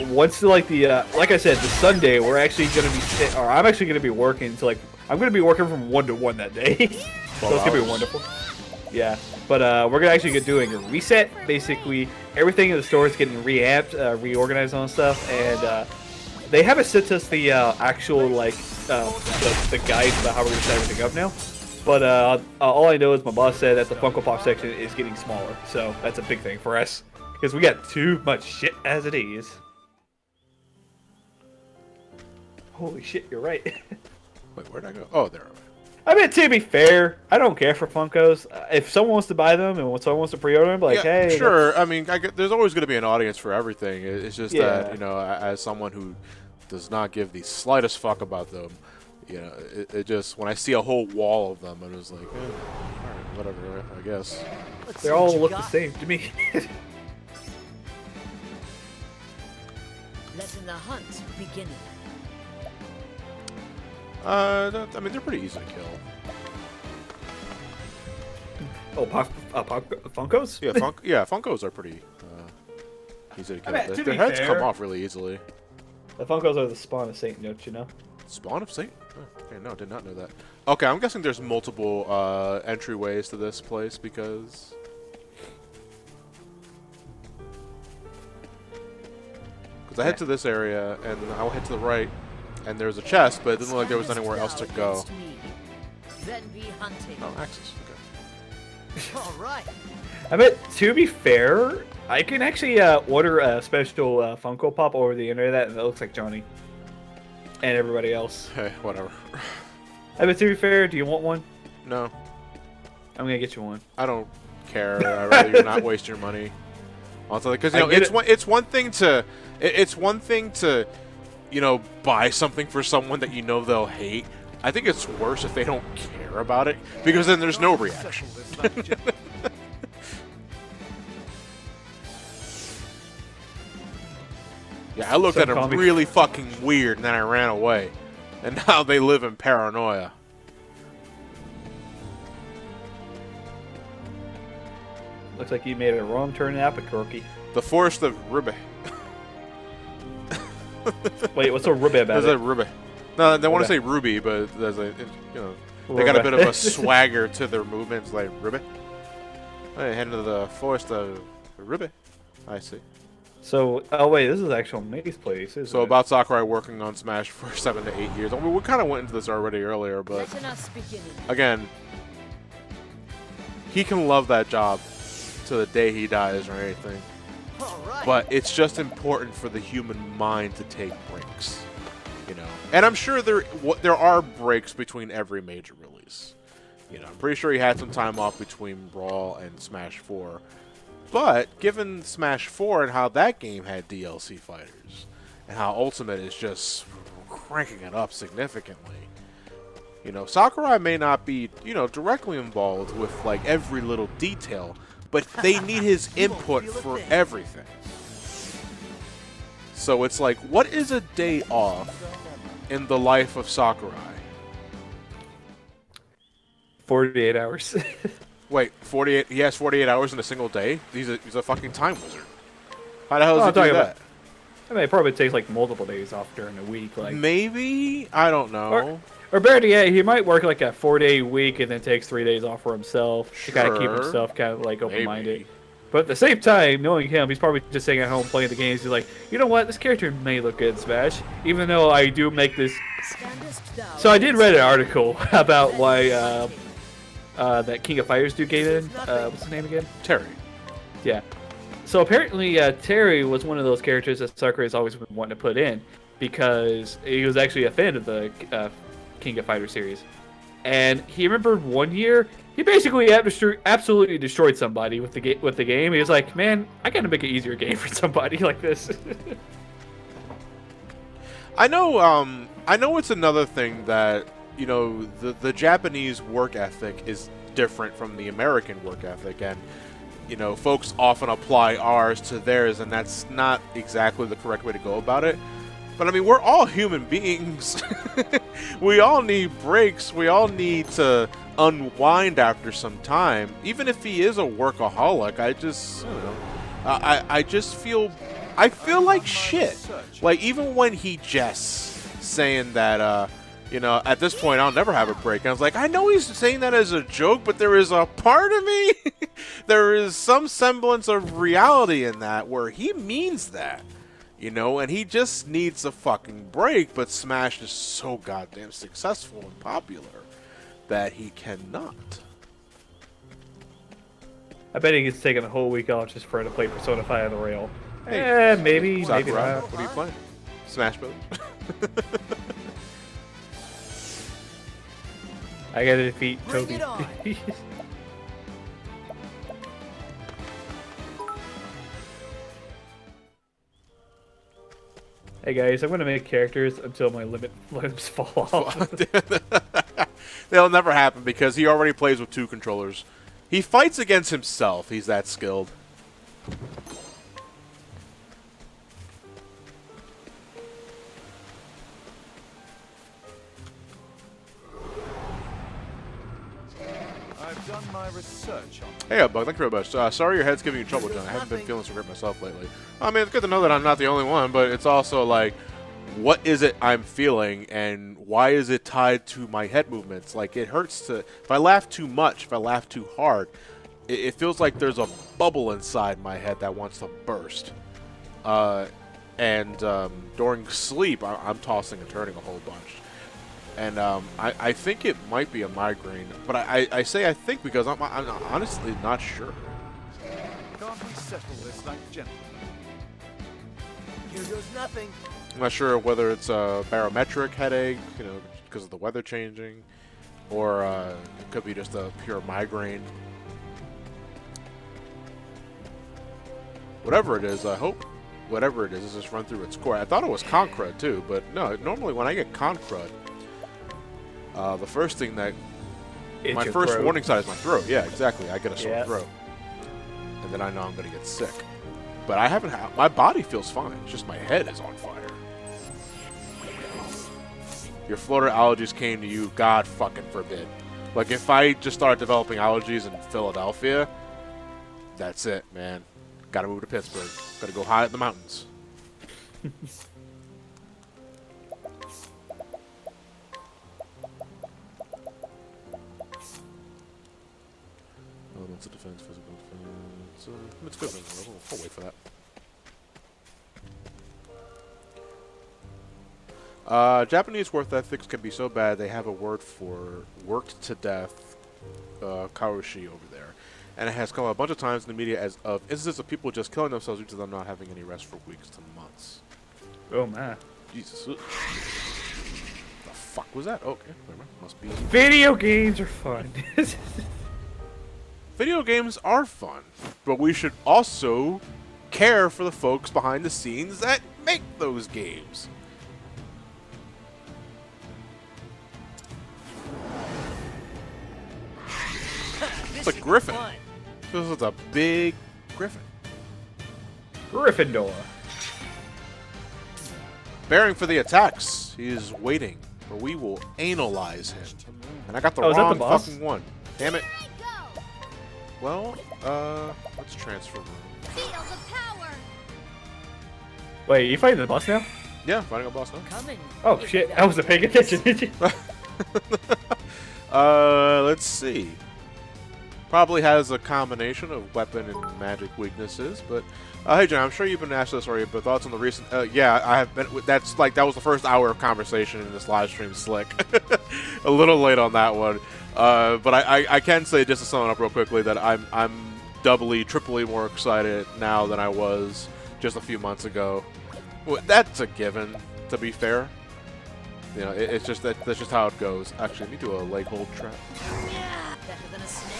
once like I said, the Sunday we're actually gonna be, or I'm actually gonna be working to I'm gonna be working from 1 to 1 that day. So it's gonna be wonderful. Yeah. But we're gonna actually get doing a reset. Basically, everything in the store is getting reamped, reorganized on stuff, and they haven't sent us the actual the guides about how we're gonna set everything up now. But all I know is my boss said that the Funko Pop section is getting smaller, so that's a big thing for us because we got too much shit as it is. Holy shit, you're right. Wait, where'd I go? Oh, there. I mean, to be fair, I don't care for Funkos. If someone wants to buy them and someone wants to pre-order them, hey, sure. I mean, there's always going to be an audience for everything. It's just Yeah. that, as someone who does not give the slightest fuck about them, it just, when I see a whole wall of them, I'm just like, all right, whatever, I guess. Let's They see what all you look got. the same to me. Letting the hunt begin. I mean, they're pretty easy to kill. Oh, Funkos? Yeah, Funkos are pretty easy to kill. I mean, to Their be heads fair- come off really easily. The Funkos are the spawn of Saint, don't you know? Spawn of Satan? Oh, okay, no, did not know that. Okay, I'm guessing there's multiple entryways to this place because... Because I head to this area, and I'll head to the right, and there's a chest, but it didn't look like there was anywhere else to go. Against me. Then be hunting. Oh, axes. Okay. All right. I mean, to be fair, I can actually order a special Funko Pop over the internet, and it looks like Johnny. And everybody else. Hey, whatever. I mean, to be fair, do you want one? No, I'm gonna get you one. I don't care. I'd rather you not waste your money. Also, because it's one thing to buy something for someone that you know they'll hate. I think it's worse if they don't care about it, because then there's no reaction. Yeah, I looked at them really fucking weird, and then I ran away. And now they live in paranoia. Looks like you made a wrong turn in Albuquerque. The Forest of Ribe. Wait, what's so ribby about There's a it? Ribe. No, they want to Okay. say Ruby, but there's they got a bit of a swagger to their movements, like Ribe. I head into the Forest of Ribe. I see. So, oh wait, this is actual May's place, isn't So it? about Sakurai working on Smash for 7 to 8 years. I mean, we kind of went into this already earlier, but Letting us begin. again, he can love that job to the day he dies or anything. All right. But it's just important for the human mind to take breaks, And I'm sure there are breaks between every major release. I'm pretty sure he had some time off between Brawl and Smash 4. But given Smash 4 and how that game had DLC fighters, and how Ultimate is just cranking it up significantly, Sakurai may not be, directly involved with like every little detail, but they need his input for everything. So it's like, what is a day off in the life of Sakurai? 48 hours. Wait, 48? He has 48 hours in a single day? He's a fucking time wizard. How the hell does I'm he do talking that? about- I mean, it probably takes like multiple days off during the week, like. Maybe? I don't know. Or better yet, he might work like a 4-day week and then takes 3 days off for himself to kind of keep Sure. himself kind of like open-minded. Maybe. But at the same time, knowing him, he's probably just sitting at home playing the games. He's like, you know what, this character may look good in Smash, even though I do make this. Standest thou So I did read an against article about me. why Then be hunting. that King of Fighters dude came in. What's his name again? Terry. Yeah. So apparently, Terry was one of those characters that Sakurai has always been wanting to put in because he was actually a fan of the King of Fighters series. And he remembered one year he basically absolutely destroyed somebody with the game. He was like, "Man, I gotta make an easier game for somebody like this." I know. I know it's another thing that the Japanese work ethic is different from the American work ethic, and folks often apply ours to theirs, and that's not exactly the correct way to go about it. But I mean, we're all human beings. We all need breaks. We all need to unwind after some time. Even if he is a workaholic, I feel like shit. Like, even when he jests, saying that, at this point I'll never have a break. And I was like, I know he's saying that as a joke, but there is a part of me, there is some semblance of reality in that where he means that. And he just needs a fucking break, but Smash is so goddamn successful and popular that he cannot. I bet he's taking a whole week off just for her to play Persona 5 on the rail. Hey, maybe not. What are you playing? Smash Bros. I gotta defeat Bring Toby. it on. Hey guys, I'm gonna make characters until my limbs fall off. That'll never happen because he already plays with 2 controllers. He fights against himself. He's that skilled. I've done my research on Hey, Bug, thank you very much. Sorry your head's giving you trouble, John. I haven't been feeling so great myself lately. I mean, it's good to know that I'm not the only one, but it's also like, what is it I'm feeling, and why is it tied to my head movements? Like, it hurts to... If I laugh too much, if I laugh too hard, it feels like there's a bubble inside my head that wants to burst. During sleep, I'm tossing and turning a whole bunch. And I think it might be a migraine, but I say I think because I'm honestly not sure. Can't we settle this like gentlemen? Here goes nothing. I'm not sure whether it's a barometric headache, because of the weather changing, or it could be just a pure migraine. Whatever it is, I hope whatever it is just run through its core. I thought it was Concrud too, but no. Normally when I get Concrud, the first thing that my first warning sign is my throat. Yeah, exactly. I get a sore throat, and then I know I'm gonna get sick. But I haven't. My body feels fine. It's just my head is on fire. Your Florida allergies came to you, God fucking forbid. Like, if I just started developing allergies in Philadelphia, that's it, man. Gotta move to Pittsburgh. Gotta go high in the mountains. Elements of defense, physical defense. It's good. We'll wait for that. Japanese work ethics can be so bad they have a word for worked to death karoshi over there. And it has come up a bunch of times in the media as of instances of people just killing themselves due to them not having any rest for weeks to months. Oh man. Jesus. The fuck was that? Okay, never mind. Must be. Video games are fun. Video games are fun, but we should also care for the folks behind the scenes that make those games. It's a griffin. This is a big griffin. Gryffindor. Bearing for the attacks. He is waiting, for we will analyze him. And I got the is that wrong the boss? fucking one. Damn it. Well, let's transfer room. Feel the power. Wait, you fighting the boss now? Yeah, fighting a boss now. Coming. Oh shit, I wasn't paying attention, did you? Let's see. Probably has a combination of weapon and magic weaknesses, but hey John, I'm sure you've been asked this already, but thoughts on the recent yeah, I have been. That was the first hour of conversation in this live stream, Slick. A little late on that one, but I can say, just to sum it up real quickly, that I'm doubly, triply more excited now than I was just a few months ago. Well, that's a given, to be fair. You know, it's just that's just how it goes. Actually, let me do a leg hold trap. Yeah, better than a snare.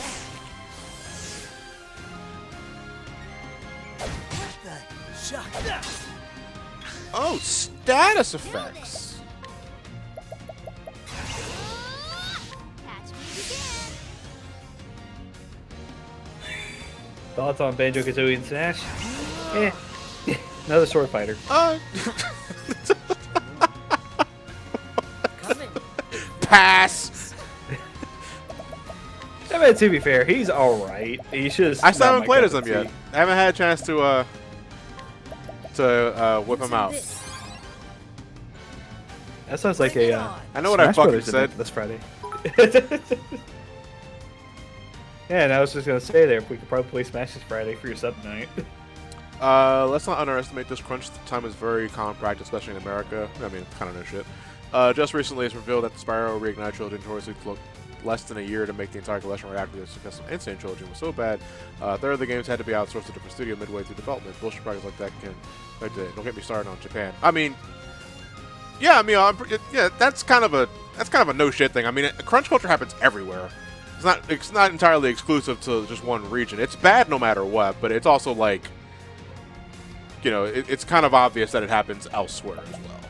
What the shuck? Oh, status effects. Catch me again. Thoughts on Banjo-Kazooie and Smash? Eh. Another sword fighter. Coming. Pass. I mean, to be fair, he's alright. He's just. I still not haven't my played cup as of him yet. tea. I haven't had a chance to whip him out. This. That sounds like Bring it a. on. I know what I Smash fucking Brothers said. event this Friday. Yeah, and I was just gonna say there, if we could probably play Smash this Friday for your sub night. Let's not underestimate this. Crunch time is very common practice, especially in America. I mean, kind of no shit. Just recently, it's revealed that the Spyro Reignited trilogy notoriously took less than a year to make the entire collection react to the success of Insane trilogy was so bad. Third of the games had to be outsourced to a different studio midway through development. Bullshit projects like that can. Don't get me started on Japan. I mean, yeah, yeah, that's kind of a no shit thing. I mean, crunch culture happens everywhere. It's not entirely exclusive to just one region. It's bad no matter what, but it's also like, you know, it's kind of obvious that it happens elsewhere as well.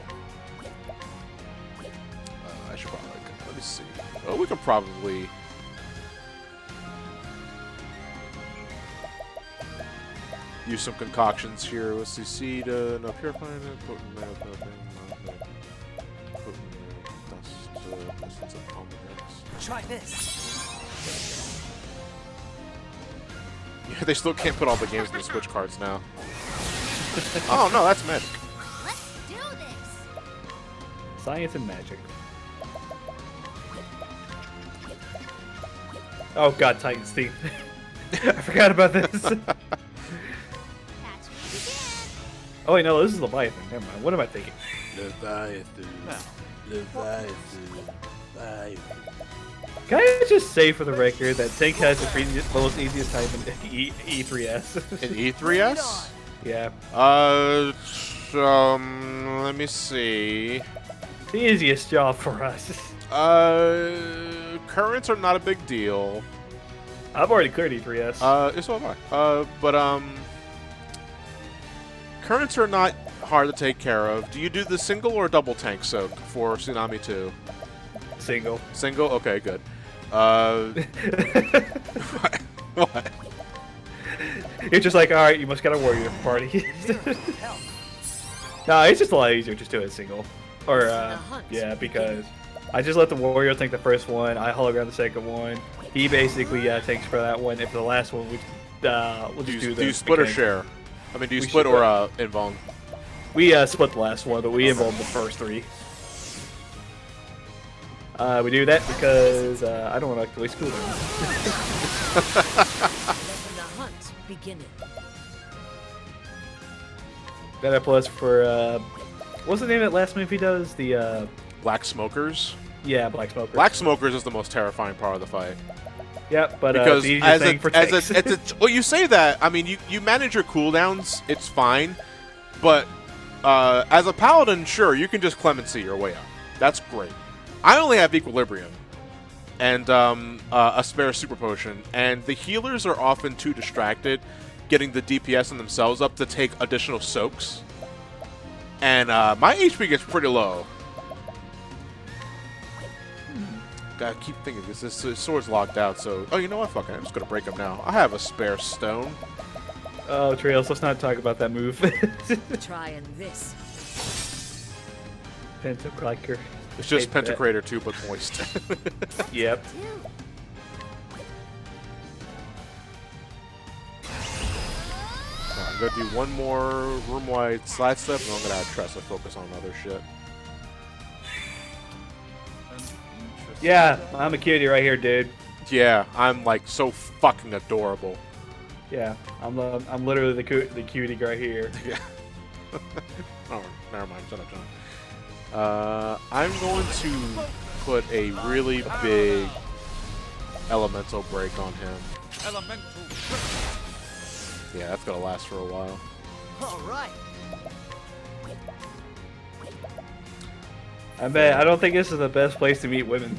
I should probably, let me see. Oh, we can probably. Use some concoctions here. Let's see, seed, no, purifying, potent, nothing. Dust, Try this. Yeah, they still can't put all the games in the Switch cards now. Oh no, that's magic. Let's do this. Science and magic. Oh god, Titan's theme. I forgot about this. Catch me again. Oh wait, no, this is Leviathan. Never mind. What am I thinking? Leviathan. Leviathan. Can I just say for the record that Tank has the most easiest time in E3S? In E3S? Yeah. Let me see. The easiest job for us. Currents are not a big deal. I've already cleared E3S. So have I. Currents are not hard to take care of. Do you do the single or double tank soak for Tsunami 2? Single. Single? Okay, good. What? You're just like, alright, you must get a warrior party. No, it's just a lot easier just do it single. Or, yeah, because I just let the warrior tank the first one, I hologram the second one. He basically tanks for that one. If the last one, we'll just do the... Do you split or share? I mean, do you split or invuln? We split the last one, but we involved the first three. We do that because I don't want to waste cooldown. Letting the hunt begin. That plus for what's the name of that last move he does? The Black Smokers? yeah, Black Smoker. Black Smokers is the most terrifying part of the fight. Yeah, but Because the easiest thing for tanks. well, you say that. I mean, you manage your cooldowns, it's fine. But as a paladin, sure, you can just clemency your way up. That's great. I only have Equilibrium and a spare super potion, and the healers are often too distracted getting the DPS in themselves up to take additional soaks. And my HP gets pretty low. I keep thinking this sword's locked out, so... Oh, you know what? Fuck it. I'm just going to break him now. I have a spare stone. Oh, Trails, let's not talk about that move. Trying this. Pentacracker. It's just Hate that. Pentacrator 2, but moist. Yep. I'm going to do one more room-wide side step, and I'm going to have Tressa focus on other shit. Yeah, I'm a cutie right here, dude. Yeah, I'm like so fucking adorable. Yeah, I'm literally the cutie right here. Yeah. Oh, never mind. Shut up, John. I'm going to put a really big elemental break on him. Elemental. Yeah, that's gonna last for a while. All right. I bet. I don't think this is the best place to meet women.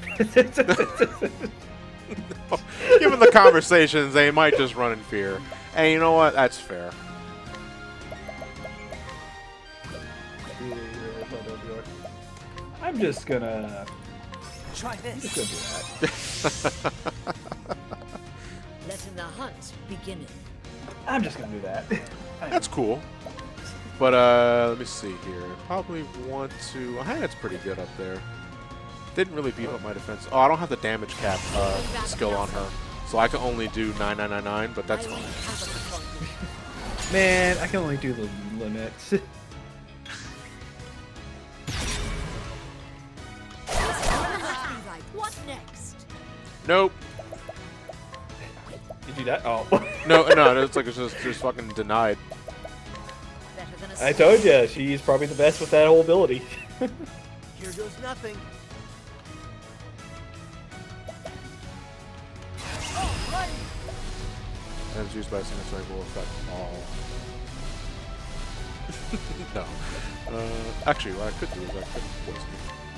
Given the conversations, they might just run in fear. And you know what? That's fair. I'm just gonna Try this. do that. Letting the hunt begin. I'm just gonna do that. That's cool. But let me see here. Probably want to. I think that's pretty good up there. Didn't really beef up my defense. Oh, I don't have the damage cap skill on her, so I can only do 9999. But that's I will fine. havoc upon you. Man, I can only do the limits. What next? Nope. Did you that? Oh. No. It's like it's just fucking denied. Better than a I told you, she's probably the best with that whole ability. Here goes nothing. And it's used by a single strike will affect all. No. Actually, what I could do is I could poison it.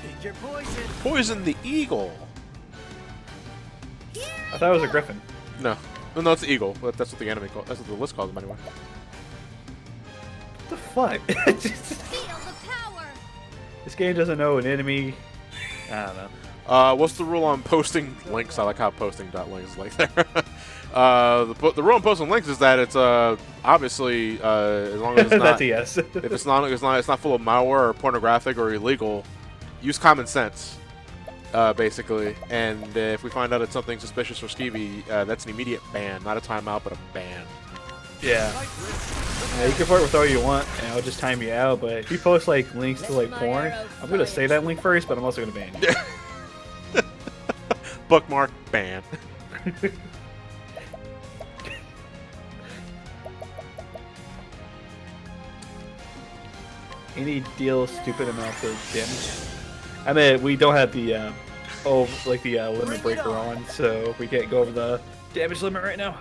Pick your poison. Poison the eagle. I thought it was a griffin. No, no, it's the eagle. But that's what the anime call. That's what the list calls them anyway. What the fuck? Feel the power. This game doesn't know an enemy. I don't know. What's the rule on posting links? I like how posting .links is like there. The rule on posting links is that it's obviously as long as it's not That's a yes. if it's not full of malware or pornographic or illegal, use common sense, basically. And if we find out it's something suspicious or skeevy, that's an immediate ban, not a timeout, but a ban. Yeah. You can flirt with all you want, and I'll just time you out. But if you post like links to like porn, I'm gonna say that link first, but I'm also gonna ban you. Bookmark ban. Any deal stupid amounts of damage. I mean, we don't have the limit breaker on, so we can't go over the damage limit right now.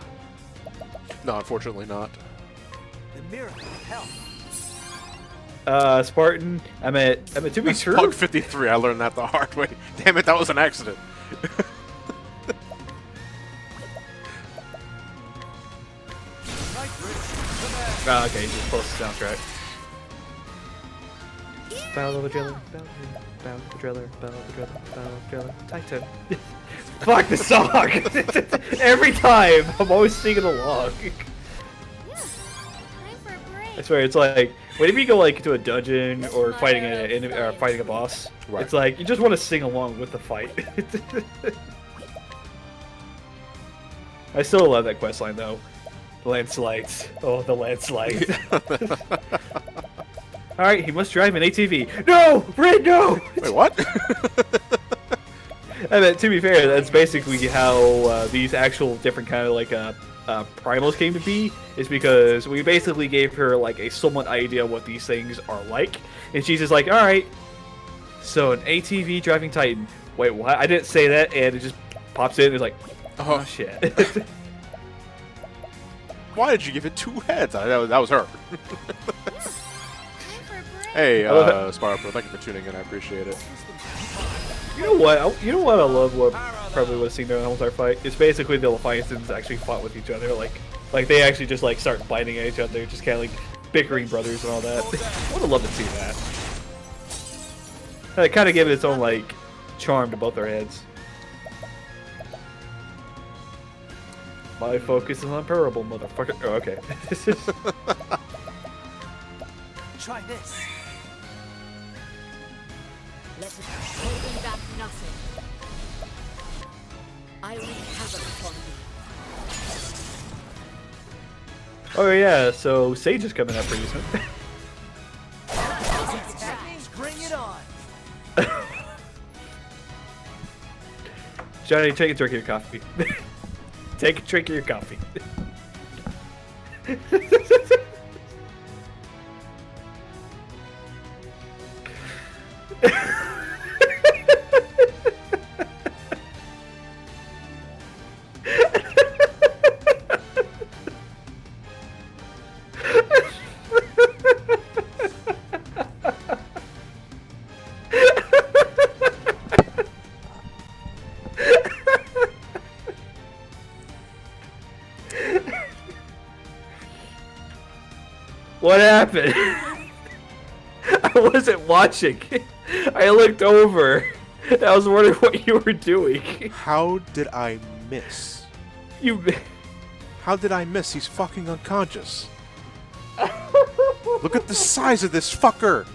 No, unfortunately not. The miracle of health. Spartan. I mean, to be true. Bug 53. I learned that the hard way. Damn it, that was an accident. Okay, you just post the soundtrack. Battle of the Driller, Battle of the Driller, Battle of the Driller, Battle of the Driller, Titan. Fuck the song! Every time! I'm always singing along. Yeah. Time for a break. I swear, it's like, whenever you go like to a dungeon or fighting a boss, Right. it's like, you just want to sing along with the fight. I still love that quest line though. Landslides. Oh, the landslides. Alright, he must drive an ATV. No! Red, no! Wait, what? I mean, to be fair, that's basically how these actual different kind of like primals came to be. Is because we basically gave her like a somewhat idea what these things are like, and she's just like, all right, so an ATV driving Titan. Wait, what? I didn't say that, and it just pops in. And it's like, oh shit. Why did you give it 2 heads? That was her. Time for a break. Hey, Sparapro, thank you for tuning in. I appreciate it. You know what? You know what I love? What probably would have seen during the whole entire fight. It's basically the Leviathans actually fought with each other. Like they actually just like start biting at each other, just kind of like bickering brothers and all that. I would have loved to see that. It kind of gave it its own like charm to both their heads. My focus is unparable, motherfucker. Oh, okay. Try this. Let it holding back nothing. I will havoc upon you. Oh yeah, so Sage is coming up pretty soon. That means bring it on. Johnny, take a drink of your coffee. Take a drink of your coffee. What happened? I wasn't watching. I looked over. I was wondering what you were doing. How did I miss? You. How did I miss? He's fucking unconscious. Look at the size of this fucker.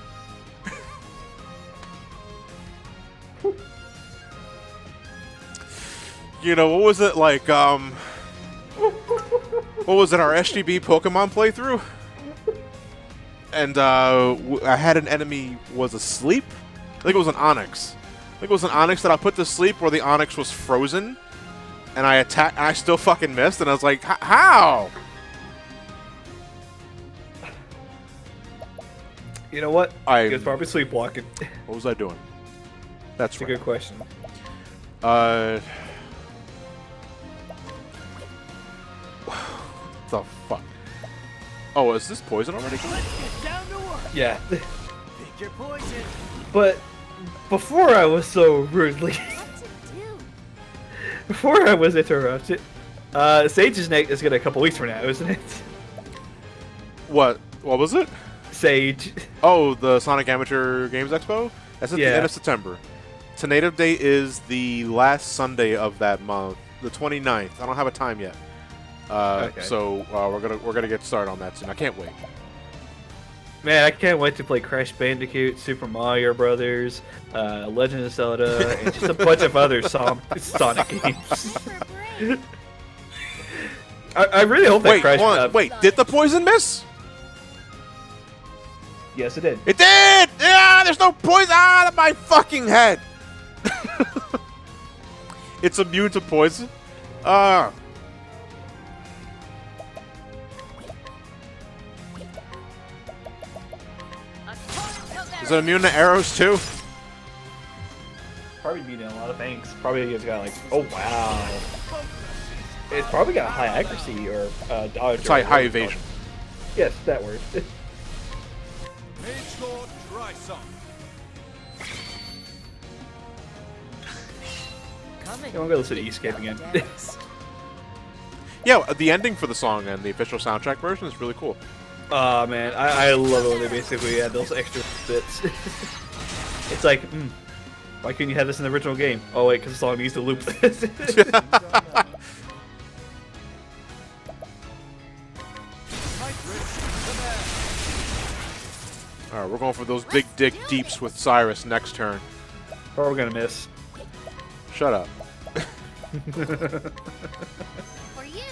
You know, what was it like, what was it, our SGB Pokemon playthrough? And, I had an enemy was asleep? I think it was an Onix. I think it was an Onix that I put to sleep where the Onix was frozen. And I attacked, and I still fucking missed, and I was like, how? You know what? I He was probably sleepwalking. What was I doing? That's That's a right. good question. The fuck? Oh, is this poison already? Let's get down to work. Yeah. Pick your poison. But before I was so rudely, What to do? before I was interrupted, Sage's neck is gonna a couple weeks from now, isn't it? What? What was it? Sage. Oh, the Sonic Amateur Games Expo? That's at the Yeah. end of September. Tentative date is the last Sunday of that month, the 29th. I don't have a time yet. Okay. So we're gonna get started on that soon. I can't wait. Man, I can't wait to play Crash Bandicoot, Super Mario Brothers, Legend of Zelda, and just a bunch of other Sonic games. Time for a break. I really hope that Wait, Crash. hold on. Wait, did the poison miss? Yes, it did. It did! Yeah, there's no poison out of my fucking head. It's immune to poison. Is it immune to arrows too? Probably beating a lot of things. Probably it's got like, oh wow. It's probably got high accuracy or dodge. It's or high whatever evasion. it's called. Yes, that word. Mage Lord, try some. Coming. You want to go listen to Escape again? Dance. Yeah, the ending for the song and the official soundtrack version is really cool. Aw man, I love it when they basically add those extra bits. It's like, why couldn't you have this in the original game? Oh wait, because the song needs to loop this. Alright, we're going for those big dick deeps with Cyrus next turn. Or we're gonna miss. Shut up. For you.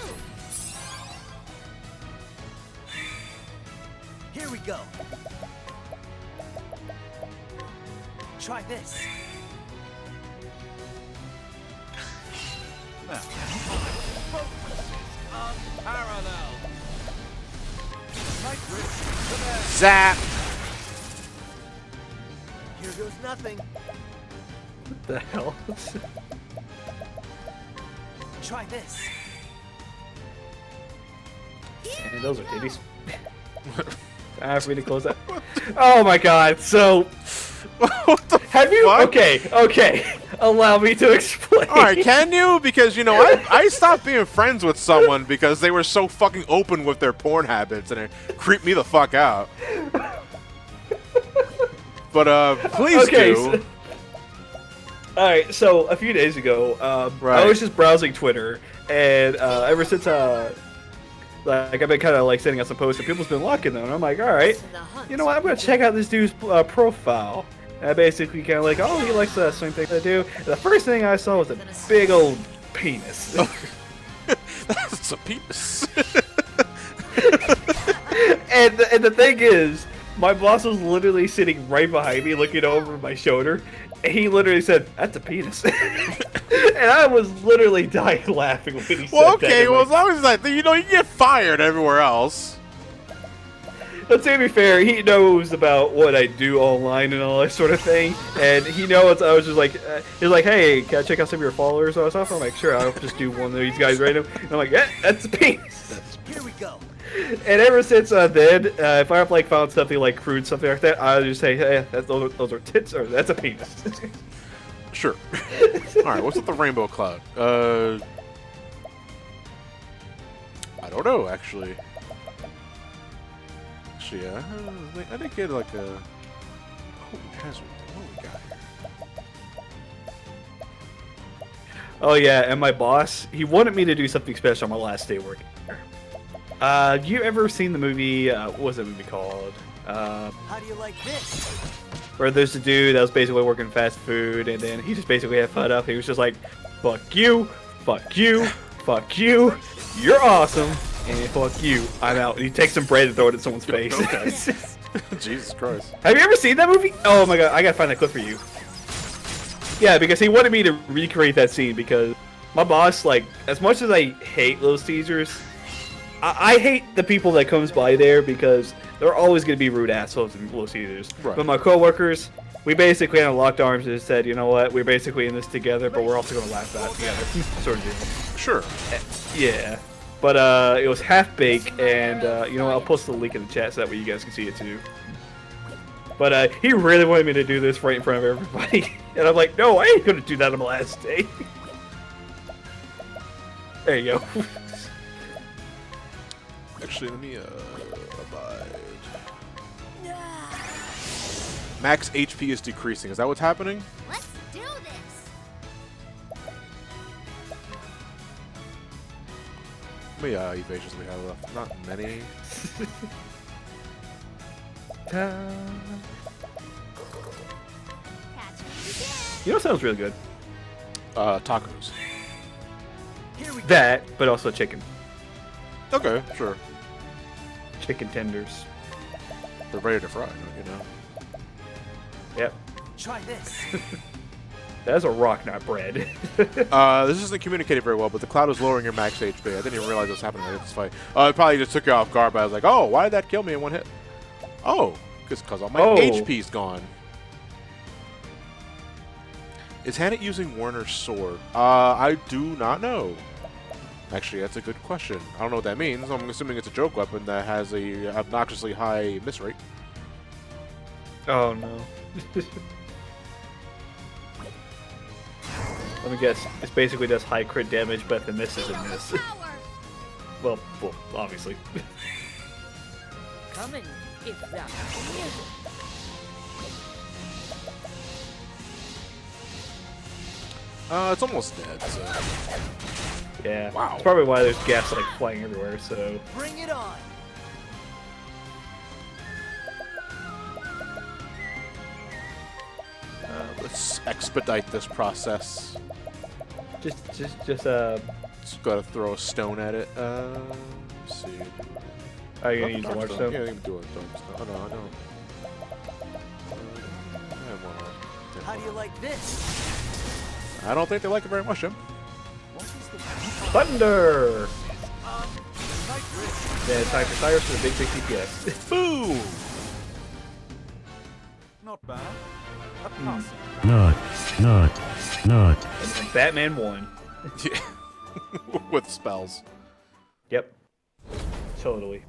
Here we go. Try this. Now, focus is unparalleled. Nitrous to there. Zap! Here goes nothing. What the hell? Try this. And those are titties. Time for me to close that. Oh my god, so What the have you fuck? okay. Allow me to explain. Alright, can you? Because, you know, I stopped being friends with someone because they were so fucking open with their porn habits and it creeped me the fuck out. But, please Okay, do. Alright, so a few days ago, Right. I was just browsing Twitter, and ever since like I've been kind of like sending out some posts, and people's been liking them, and I'm like, alright, you know what? I'm gonna check out this dude's profile. And I basically kind of like, oh, he likes the same thing I do. And the first thing I saw was a big old penis. That's a penis. And the thing is, my boss was literally sitting right behind me, looking over my shoulder. And he literally said, "That's a penis," and I was literally dying laughing when he said Well, that. okay, I'm well, like, as long as that, you know, you get fired everywhere else. but to be fair, he knows about what I do online and all that sort of thing, and he knows. I was just like, he's like, "Hey, can I check out some of your followers or stuff?" I'm like, "Sure, I'll just do one of these guys right now." And I'm like, "Yeah, that's a penis." Here we go. And ever since then, if I've like found something like crude, something like that, I'll just say, "Hey, those are tits," or "That's a penis." Sure. Alright, what's with the rainbow cloud? I don't know, actually. Actually, yeah. I did get like a... Oh, hazard. What we got here? Oh yeah, and my boss, he wanted me to do something special on my last day working there. You ever seen the movie, what was that movie called? How do you like this? Where there's a dude that was basically working fast food, and then he just basically had fun up. He was just like, fuck you, fuck you, fuck you, you're awesome, and fuck you, I'm out. And he takes some bread and throw it in someone's face. Okay. Jesus Christ. Have you ever seen that movie? Oh my god, I gotta find that clip for you. Yeah, because he wanted me to recreate that scene because my boss, like, as much as I hate Little Caesars, I hate the people that comes by there because they're always going to be rude assholes in Little Caesars. Right. But my coworkers, we basically kind of locked arms and said, you know what, we're basically in this together, but we're also going to laugh at it together. Sort of deal. Sure. Yeah. But it was half-baked, and you know what, I'll post the link in the chat so that way you guys can see it too. But he really wanted me to do this right in front of everybody. And I'm like, no, I ain't going to do that on the last day. There you go. Actually, let me abide. Max HP is decreasing. Is that what's happening? Let's do this. How many evasions do we have left? Not many. Catch me if you can. You know what sounds really good? Tacos. Here we go. That, but also chicken. Okay, sure. Chicken tenders. They're ready to fry, you know. Yep. Try this. That's a rock, not bread. This isn't communicated very well, but the cloud was lowering your max HP. I didn't even realize what was happening in this fight. It probably just took you off guard, but I was like, oh, why did that kill me in one hit? Oh, because all my HP's gone. Is Hannah using Warner's sword? I do not know. Actually, that's a good question. I don't know what that means. I'm assuming it's a joke weapon that has a obnoxiously high miss rate. Oh no. Let me guess. This basically does high crit damage, but the miss isn't miss. Well, obviously. Coming, if that is. It's almost dead, so... Yeah. Wow. That's probably why there's gas like flying everywhere, so... Bring it on. Let's expedite this process. Just Just gotta throw a stone at it. Let's see. are you gonna use the large stone? Yeah, I can do it. Oh, no, I know. How do you like this? I don't think they like it very much, Jim. What is the Thunder! night risk? Yeah, time for Cyrus for the big DPS. Boom! Not bad. A passing. And Batman won. Yeah. With spells. Yep. Totally.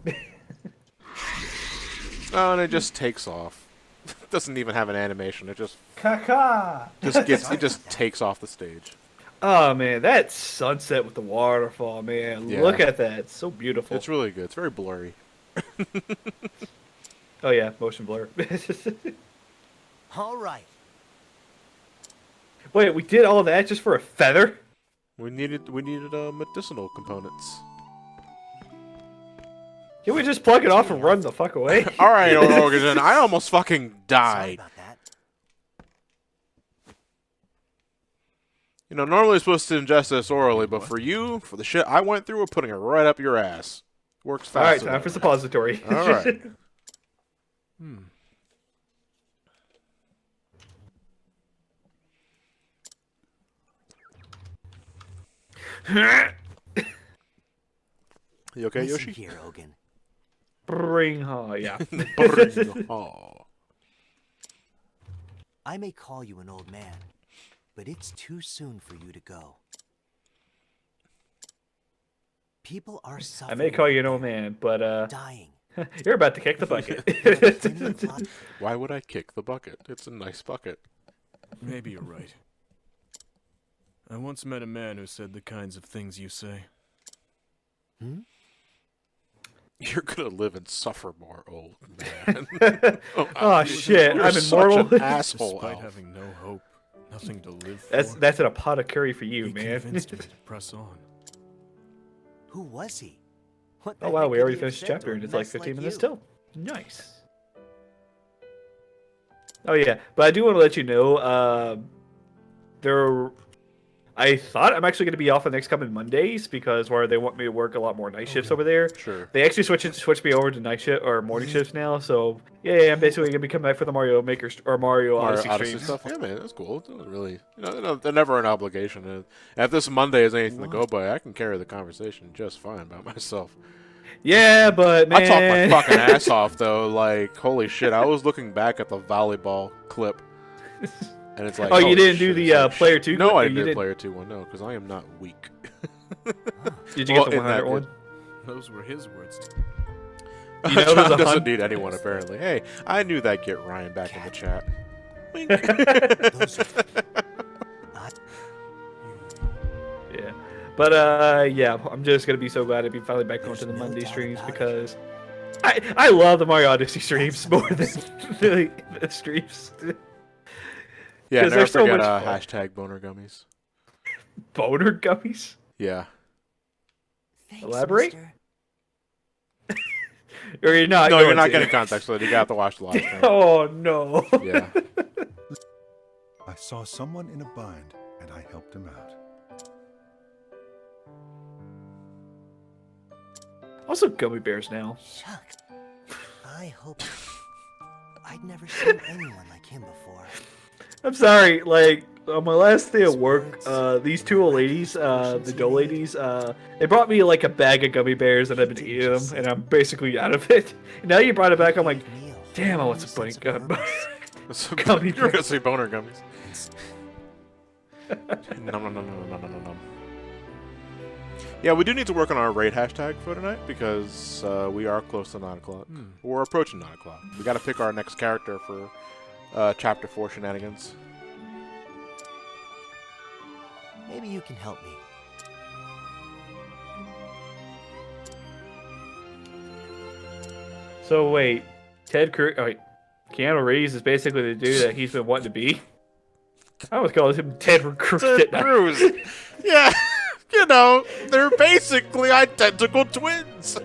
Oh, and it just takes off. Doesn't even have an animation. It just Caca! it just takes off the stage. Oh man, that sunset with the waterfall, man. Yeah. Look at that. It's so beautiful. It's really good. It's very blurry. Oh yeah, motion blur. All right. Wait, we did all that just for a feather? We needed medicinal components. Can we just plug it off and run the fuck away? All right, Organ, I almost fucking Sorry died. about that. You know, normally it's supposed to ingest this orally, but for you, for the shit I went through, we're putting it right up your ass. Works fast. Alright, time for suppository. All right. You okay, Listen Yoshi? here, Ogun. Bring her, yeah. Oh. I may call you an old man, but it's too soon for you to go. People are I suffering. may call you an old man, but dying. you're about to kick the bucket. Why would I kick the bucket? It's a nice bucket. Maybe you're right. I once met a man who said the kinds of things you say. You're gonna live and suffer more, old man. Oh shit! You're I'm such immortal. an asshole. Despite Elf. having no hope, nothing to live for, That's an apothecary for you, he man. convinced me to press on. Who was he? What the Oh wow, heck we could already he have finished the said to chapter, a and it's like mess 15 minutes you? till. Nice. Oh yeah, but I do want to let you know, I thought I'm actually going to be off the next coming Mondays because where they want me to work a lot more night shifts over there. Sure. They actually switched me over to night shift or morning shifts now. So yeah, I'm basically going to be coming back for the Mario Maker or Mario Odyssey streams. stuff. Yeah, man, that's cool. It's not really, they're never an obligation. And if this Monday is anything to go by, I can carry the conversation just fine by myself. Yeah, but man, I talk my fucking ass off though. Like, holy shit! I was looking back at the volleyball clip, and it's like, oh, you holy didn't do shit, the it's like, player 2? No, clip? I You didn't didn't- player 2 one. No, because I am not weak. Did you Well, get the in that 100 one? Those were his words. You know John there's a doesn't need anyone apparently. Hey, I knew that. Get Ryan back in the chat. Wink. Those are... Yeah. But yeah, I'm just gonna be so glad to be finally back onto the Monday streams because I love the Mario Odyssey streams more than the streams. Yeah, 'Cause never they're so forget much fun. hashtag boner gummies. Boner gummies? Yeah. Thanks, Elaborate? mister. Or you're not? No, going you're not to. getting context with it. You have to watch the live stream. Oh no. Yeah. I saw someone in a bind, and I helped him out. Also, gummy bears now. Shucks. I hope... I'd never seen anyone like him before. I'm sorry. Like on my last day at work, these two old ladies, the dough ladies, they brought me like a bag of gummy bears, and I've been eating them, and I'm basically out of it. And now you brought it back. I'm like, damn, I want some bunny gum. Gummy You're gonna bears. say boner gummies. No. Yeah, we do need to work on our raid hashtag for tonight because we are close to 9 o'clock. We're approaching 9 o'clock. We got to pick our next character for Chapter 4 shenanigans. Maybe you can help me. So wait, Keanu Reeves is basically the dude that he's been wanting to be. I always call him Ted Cruz. Cruz. Yeah, they're basically identical twins.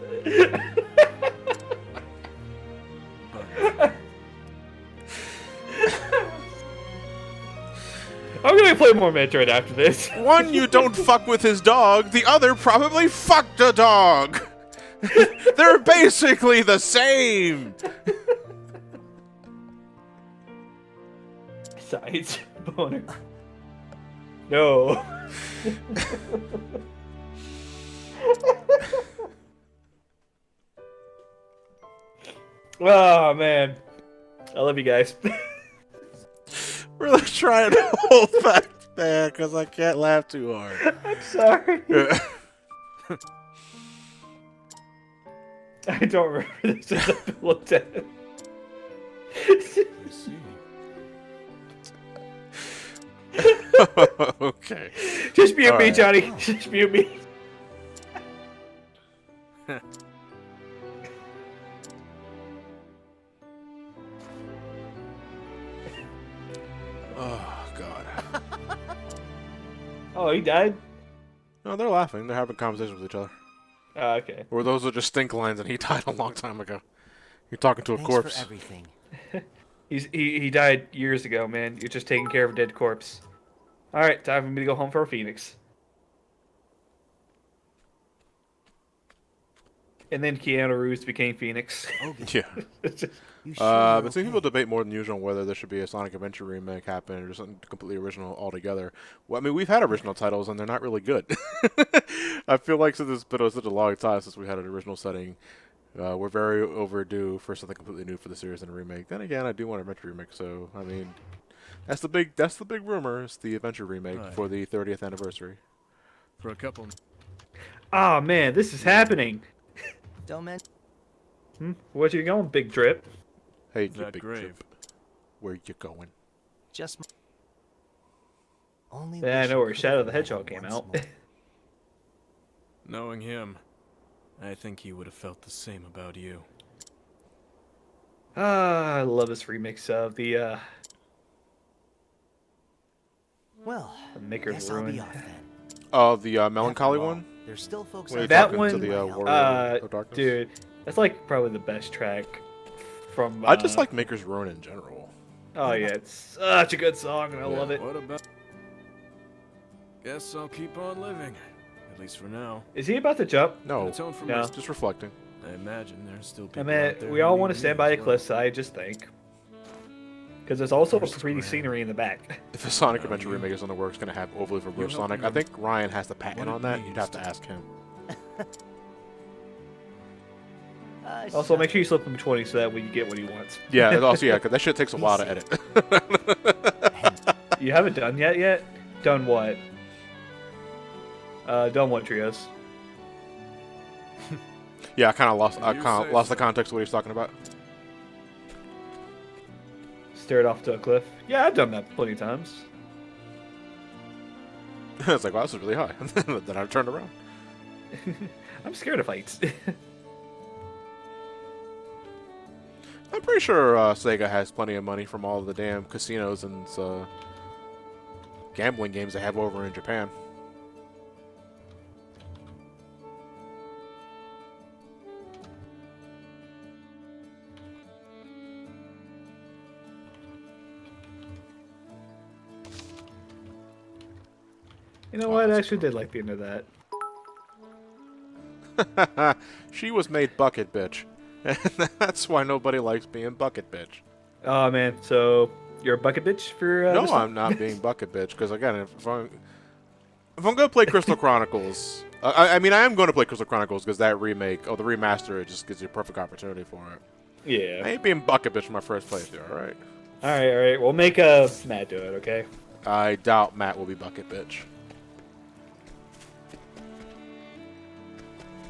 I'm gonna play more Metroid after this. One, you don't fuck with his dog. The other probably fucked a dog. They're basically the same. Besides, boner. No. Oh man, I love you guys. Really trying to hold back there because I can't laugh too hard. I'm sorry. I don't remember this as a Bill of Death. I see. Okay. Just mute All me, right. Johnny. Just mute me. Oh, God. Oh, he died? No, they're laughing. They're having conversations with each other. Oh, okay. Or those are just stink lines and he died a long time ago. You're talking to a Thanks corpse. for everything. He died years ago, man. You're just taking care of a dead corpse. Alright, time for me to go home for a Phoenix. And then Keanu Reeves became Phoenix. Yeah. You sure you're But some okay? people debate more than usual on whether there should be a Sonic Adventure remake happen or something completely original altogether. Well, I mean, we've had original titles and they're not really good. I feel like since it's been such a long time since we had an original setting, we're very overdue for something completely new for the series and a remake. Then again, I do want an Adventure remake, so I mean, that's the big rumor. It's the Adventure remake Right. for the 30th anniversary. For a couple. Oh man, this is happening. Don't mention. Where you going, Big Drip? Hey, you That big grave. drip. Where you going? Just only. Yeah, I wish know you where could Shadow have the met Hedgehog came once out. more. Knowing him, I think he would have felt the same about you. I love this remix of the Well, Maker's guess I'll be Ruin. off then. Oh, the Melancholy After all, one? There's still folks When you're out That talking there to who one, need the my help. Warrior of Darkness? dude, that's like probably the best track from. I just like Maker's Ruin in general. Oh yeah, it's such a good song, and I love it. What about... Guess I'll keep on living. At least for now. Is he about to jump? No, Atone for No. my... just reflecting. I imagine there's still people I mean, out there we who all need want to me stand by as a well. cliffside, just think. Because there's also First pretty grand. scenery in the back. If a Sonic Oh, Adventure you- remake is on the works, going to have overly You verbose help Sonic. me I think Ryan has the patent what on it that. You'd means have to to- ask him. Also, Shut make sure you slip him 20 so that way you get what he wants. Yeah, and also, yeah, because that shit takes a while to edit. You haven't done yet? Done what? Done what, Trios? Yeah, I kind of lost. I You kind of say lost the so. context of what he's talking about. Stared off to a cliff? Yeah, I've done that plenty of times. It's like, wow, this is really high. Then I turned around. I'm scared of heights. I'm pretty sure Sega has plenty of money from all the damn casinos and gambling games they have over in Japan. You know what? I actually did like the end of that. She was made bucket bitch. And that's why nobody likes being bucket bitch. Oh man, so you're a bucket bitch for No, this one? I'm not being bucket bitch, because again, if I'm going to play Crystal Chronicles, I mean, I am going to play Crystal Chronicles because that remake, the remaster, it just gives you a perfect opportunity for it. I Yeah. ain't being bucket bitch for my first playthrough, alright? Alright. We'll make Matt do it, okay? I doubt Matt will be bucket bitch.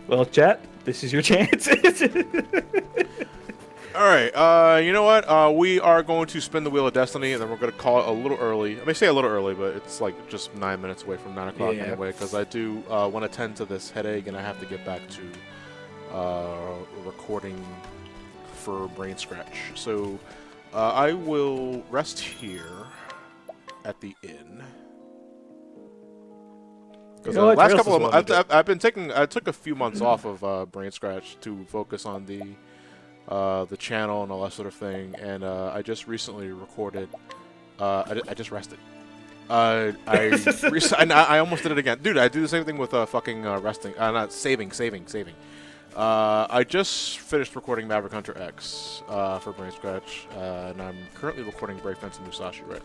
Well, chat, this is your chance. Alright, you know what? We are going to spin the Wheel of Destiny, and then we're going to call it a little early. I may say a little early, but it's like just 9 minutes away from 9 o'clock Yeah. anyway, because I do want to tend to this headache, and I have to get back to recording for Brain Scratch. So I will rest here at the inn. Because You know what? last Trails couple of is months, one to I've been taking. I took a few months off of Brain Scratch to focus on the channel and all that sort of thing, and I just recently recorded. I just rested. I almost did it again, dude. I do the same thing with fucking resting. Not saving. I just finished recording Maverick Hunter X for Brain Scratch, and I'm currently recording Brave Fence and Musashi right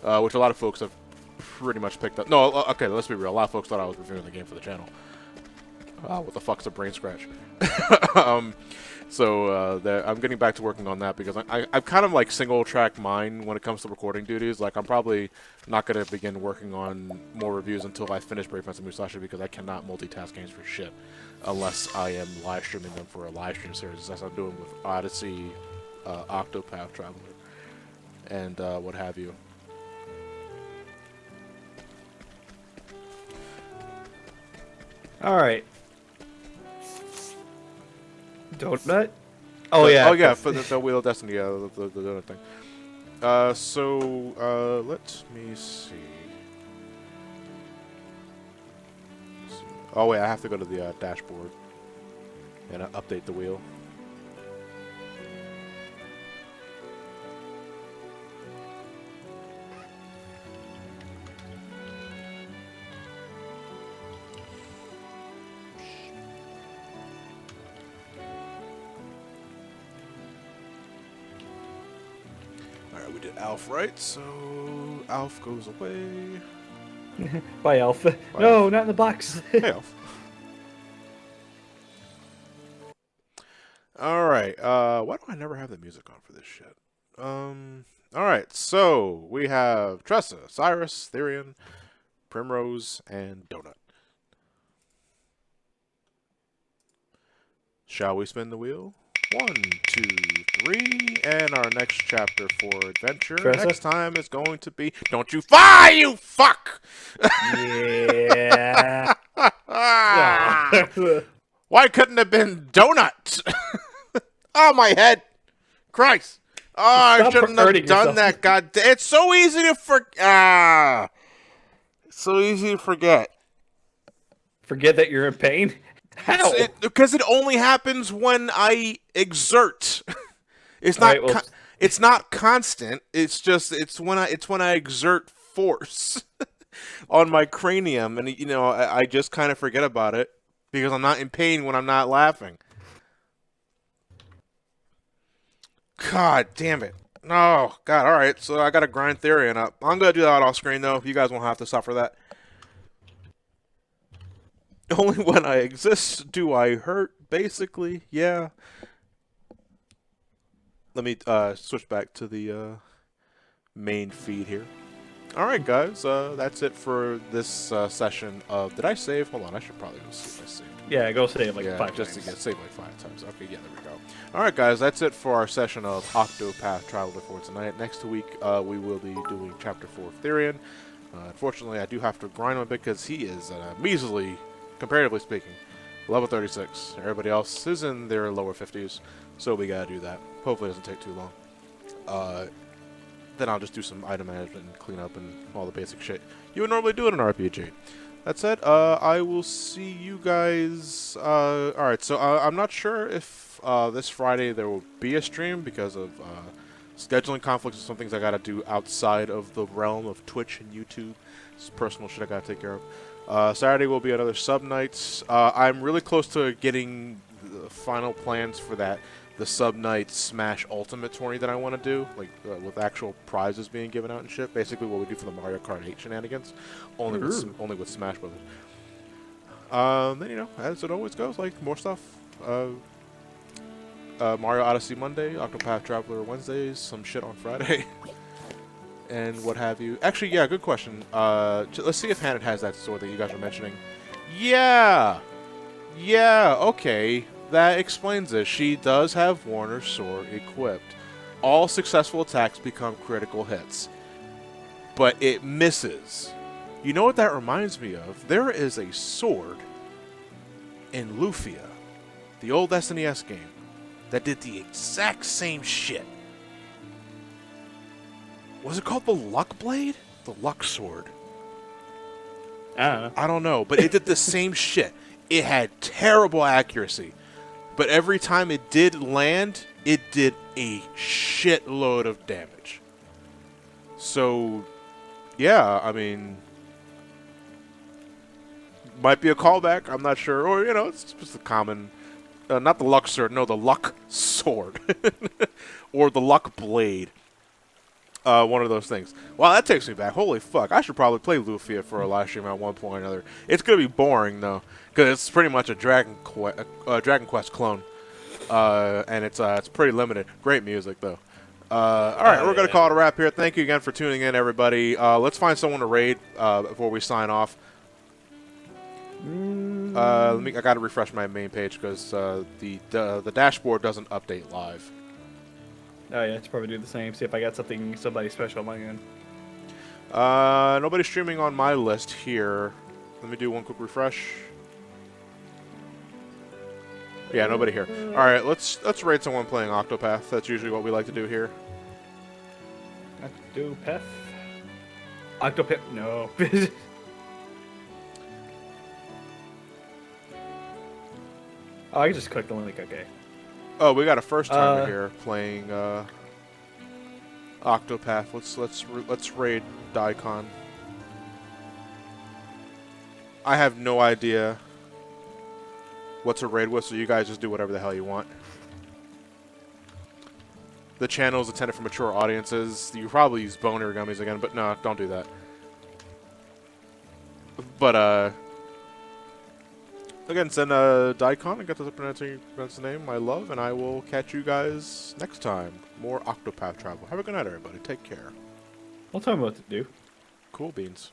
now, which a lot of folks have pretty much picked up. No, okay, let's be real. A lot of folks thought I was reviewing the game for the channel. What the fuck's a Brain Scratch? So I'm getting back to working on that because I'm kind of like single track mind when it comes to recording duties. Like I'm probably not going to begin working on more reviews until I finish Brave Fence and Musashi because I cannot multitask games for shit unless I am live streaming them for a live stream series, as I'm doing with Odyssey, Octopath Traveler, and what have you. Alright. Donut? Oh, yeah. Oh, yeah, for the Wheel of Destiny, yeah, the donut thing. So, let me see. Oh, wait, I have to go to the dashboard and update the wheel. Alright, we did Alf right, so Alf goes away. Bye, Alpha. No, not in the box. Hey, Alf. Alright, why do I never have the music on for this shit? Alright, so we have Tressa, Cyrus, Therian, Primrose, and Donut. Shall we spin the wheel? 1, 2, 3, and our next chapter for adventure Tressa? next time is going to be... Don't you fire, you fuck! Yeah. Why couldn't it have been donut? Oh, my head. Christ. Oh, I Stop shouldn't have hurting done yourself. that. God, it's so easy to forget. So easy to forget. Forget that you're in pain? How? Because it only happens when I exert. It's not. Alright, well, It's not constant. It's when I exert force on my cranium, and I just kind of forget about it because I'm not in pain when I'm not laughing. God damn it. No, God, alright, so I gotta grind Therian up. I'm gonna do that off screen though. You guys won't have to suffer that. Only when I exist do I hurt, basically. Yeah. Let me switch back to the main feed here. Alright guys, that's it for this session of... Did I save? Hold on, I should probably go see if I saved. yeah, go save like 5 just times. to get saved like 5 times. Okay, yeah, there we go. Alright guys, that's it for our session of Octopath Traveler for tonight. Next week, we will be doing Chapter 4 of Therian. Unfortunately, I do have to grind him a bit because he is measly, comparatively speaking, level 36. Everybody else is in their lower 50s, so we gotta do that. Hopefully it doesn't take too long. Then I'll just do some item management and clean up and all the basic shit you would normally do in an RPG. That said, I will see you guys... Alright, so I'm not sure if this Friday there will be a stream because of scheduling conflicts and some things I gotta do outside of the realm of Twitch and YouTube. It's personal shit I gotta take care of. Saturday will be another sub night. I'm really close to getting the final plans for that. The sub night Smash Ultimate tourney that I want to do, like with actual prizes being given out and shit. Basically, what we do for the Mario Kart 8 shenanigans, only with Smash Brothers. Then as it always goes, like more stuff. Mario Odyssey Monday, Octopath Traveler Wednesdays, some shit on Friday, and what have you. Actually, yeah, good question. Let's see if Hannah has that sword that you guys were mentioning. Yeah, okay. That explains it. She does have Warner's sword equipped. All successful attacks become critical hits. But it misses. You know what that reminds me of? There is a sword in Lufia, the old SNES game, that did the exact same shit. Was it called the Luck Blade? The Luck Sword? I don't know, but it did the same shit. It had terrible accuracy. But every time it did land, it did a shitload of damage. So, yeah, I mean, might be a callback, I'm not sure. Or, it's just a common, not the Luck Sword, no, the Luck Sword. Or the Luck Blade. One of those things. Wow, that takes me back. Holy fuck, I should probably play Lufia for a live stream at one point or another. It's going to be boring, though, because it's pretty much a Dragon Quest clone. And it's pretty limited. Great music, though. Alright, we're going to call it a wrap here. Thank you again for tuning in, everybody. Let's find someone to raid before we sign off. I got to refresh my main page because the dashboard doesn't update live. Oh yeah, it's probably do the same. See if I got somebody special on my end. Nobody streaming on my list here. Let me do one quick refresh. Yeah, nobody here. All right, let's raid someone playing Octopath. That's usually what we like to do here. Octopath? No. Oh, I can just click the link. Okay. Oh, we got a first timer here playing Octopath. Let's raid Daikon. I have no idea what to raid with, so you guys just do whatever the hell you want. The channel is intended for mature audiences. You probably use boner gummies again, but no, don't do that. But again, send Daikon. I got to pronounce the name, my love, and I will catch you guys next time. More Octopath Travel. Have a good night, everybody. Take care. Don't tell me what to do. Cool beans.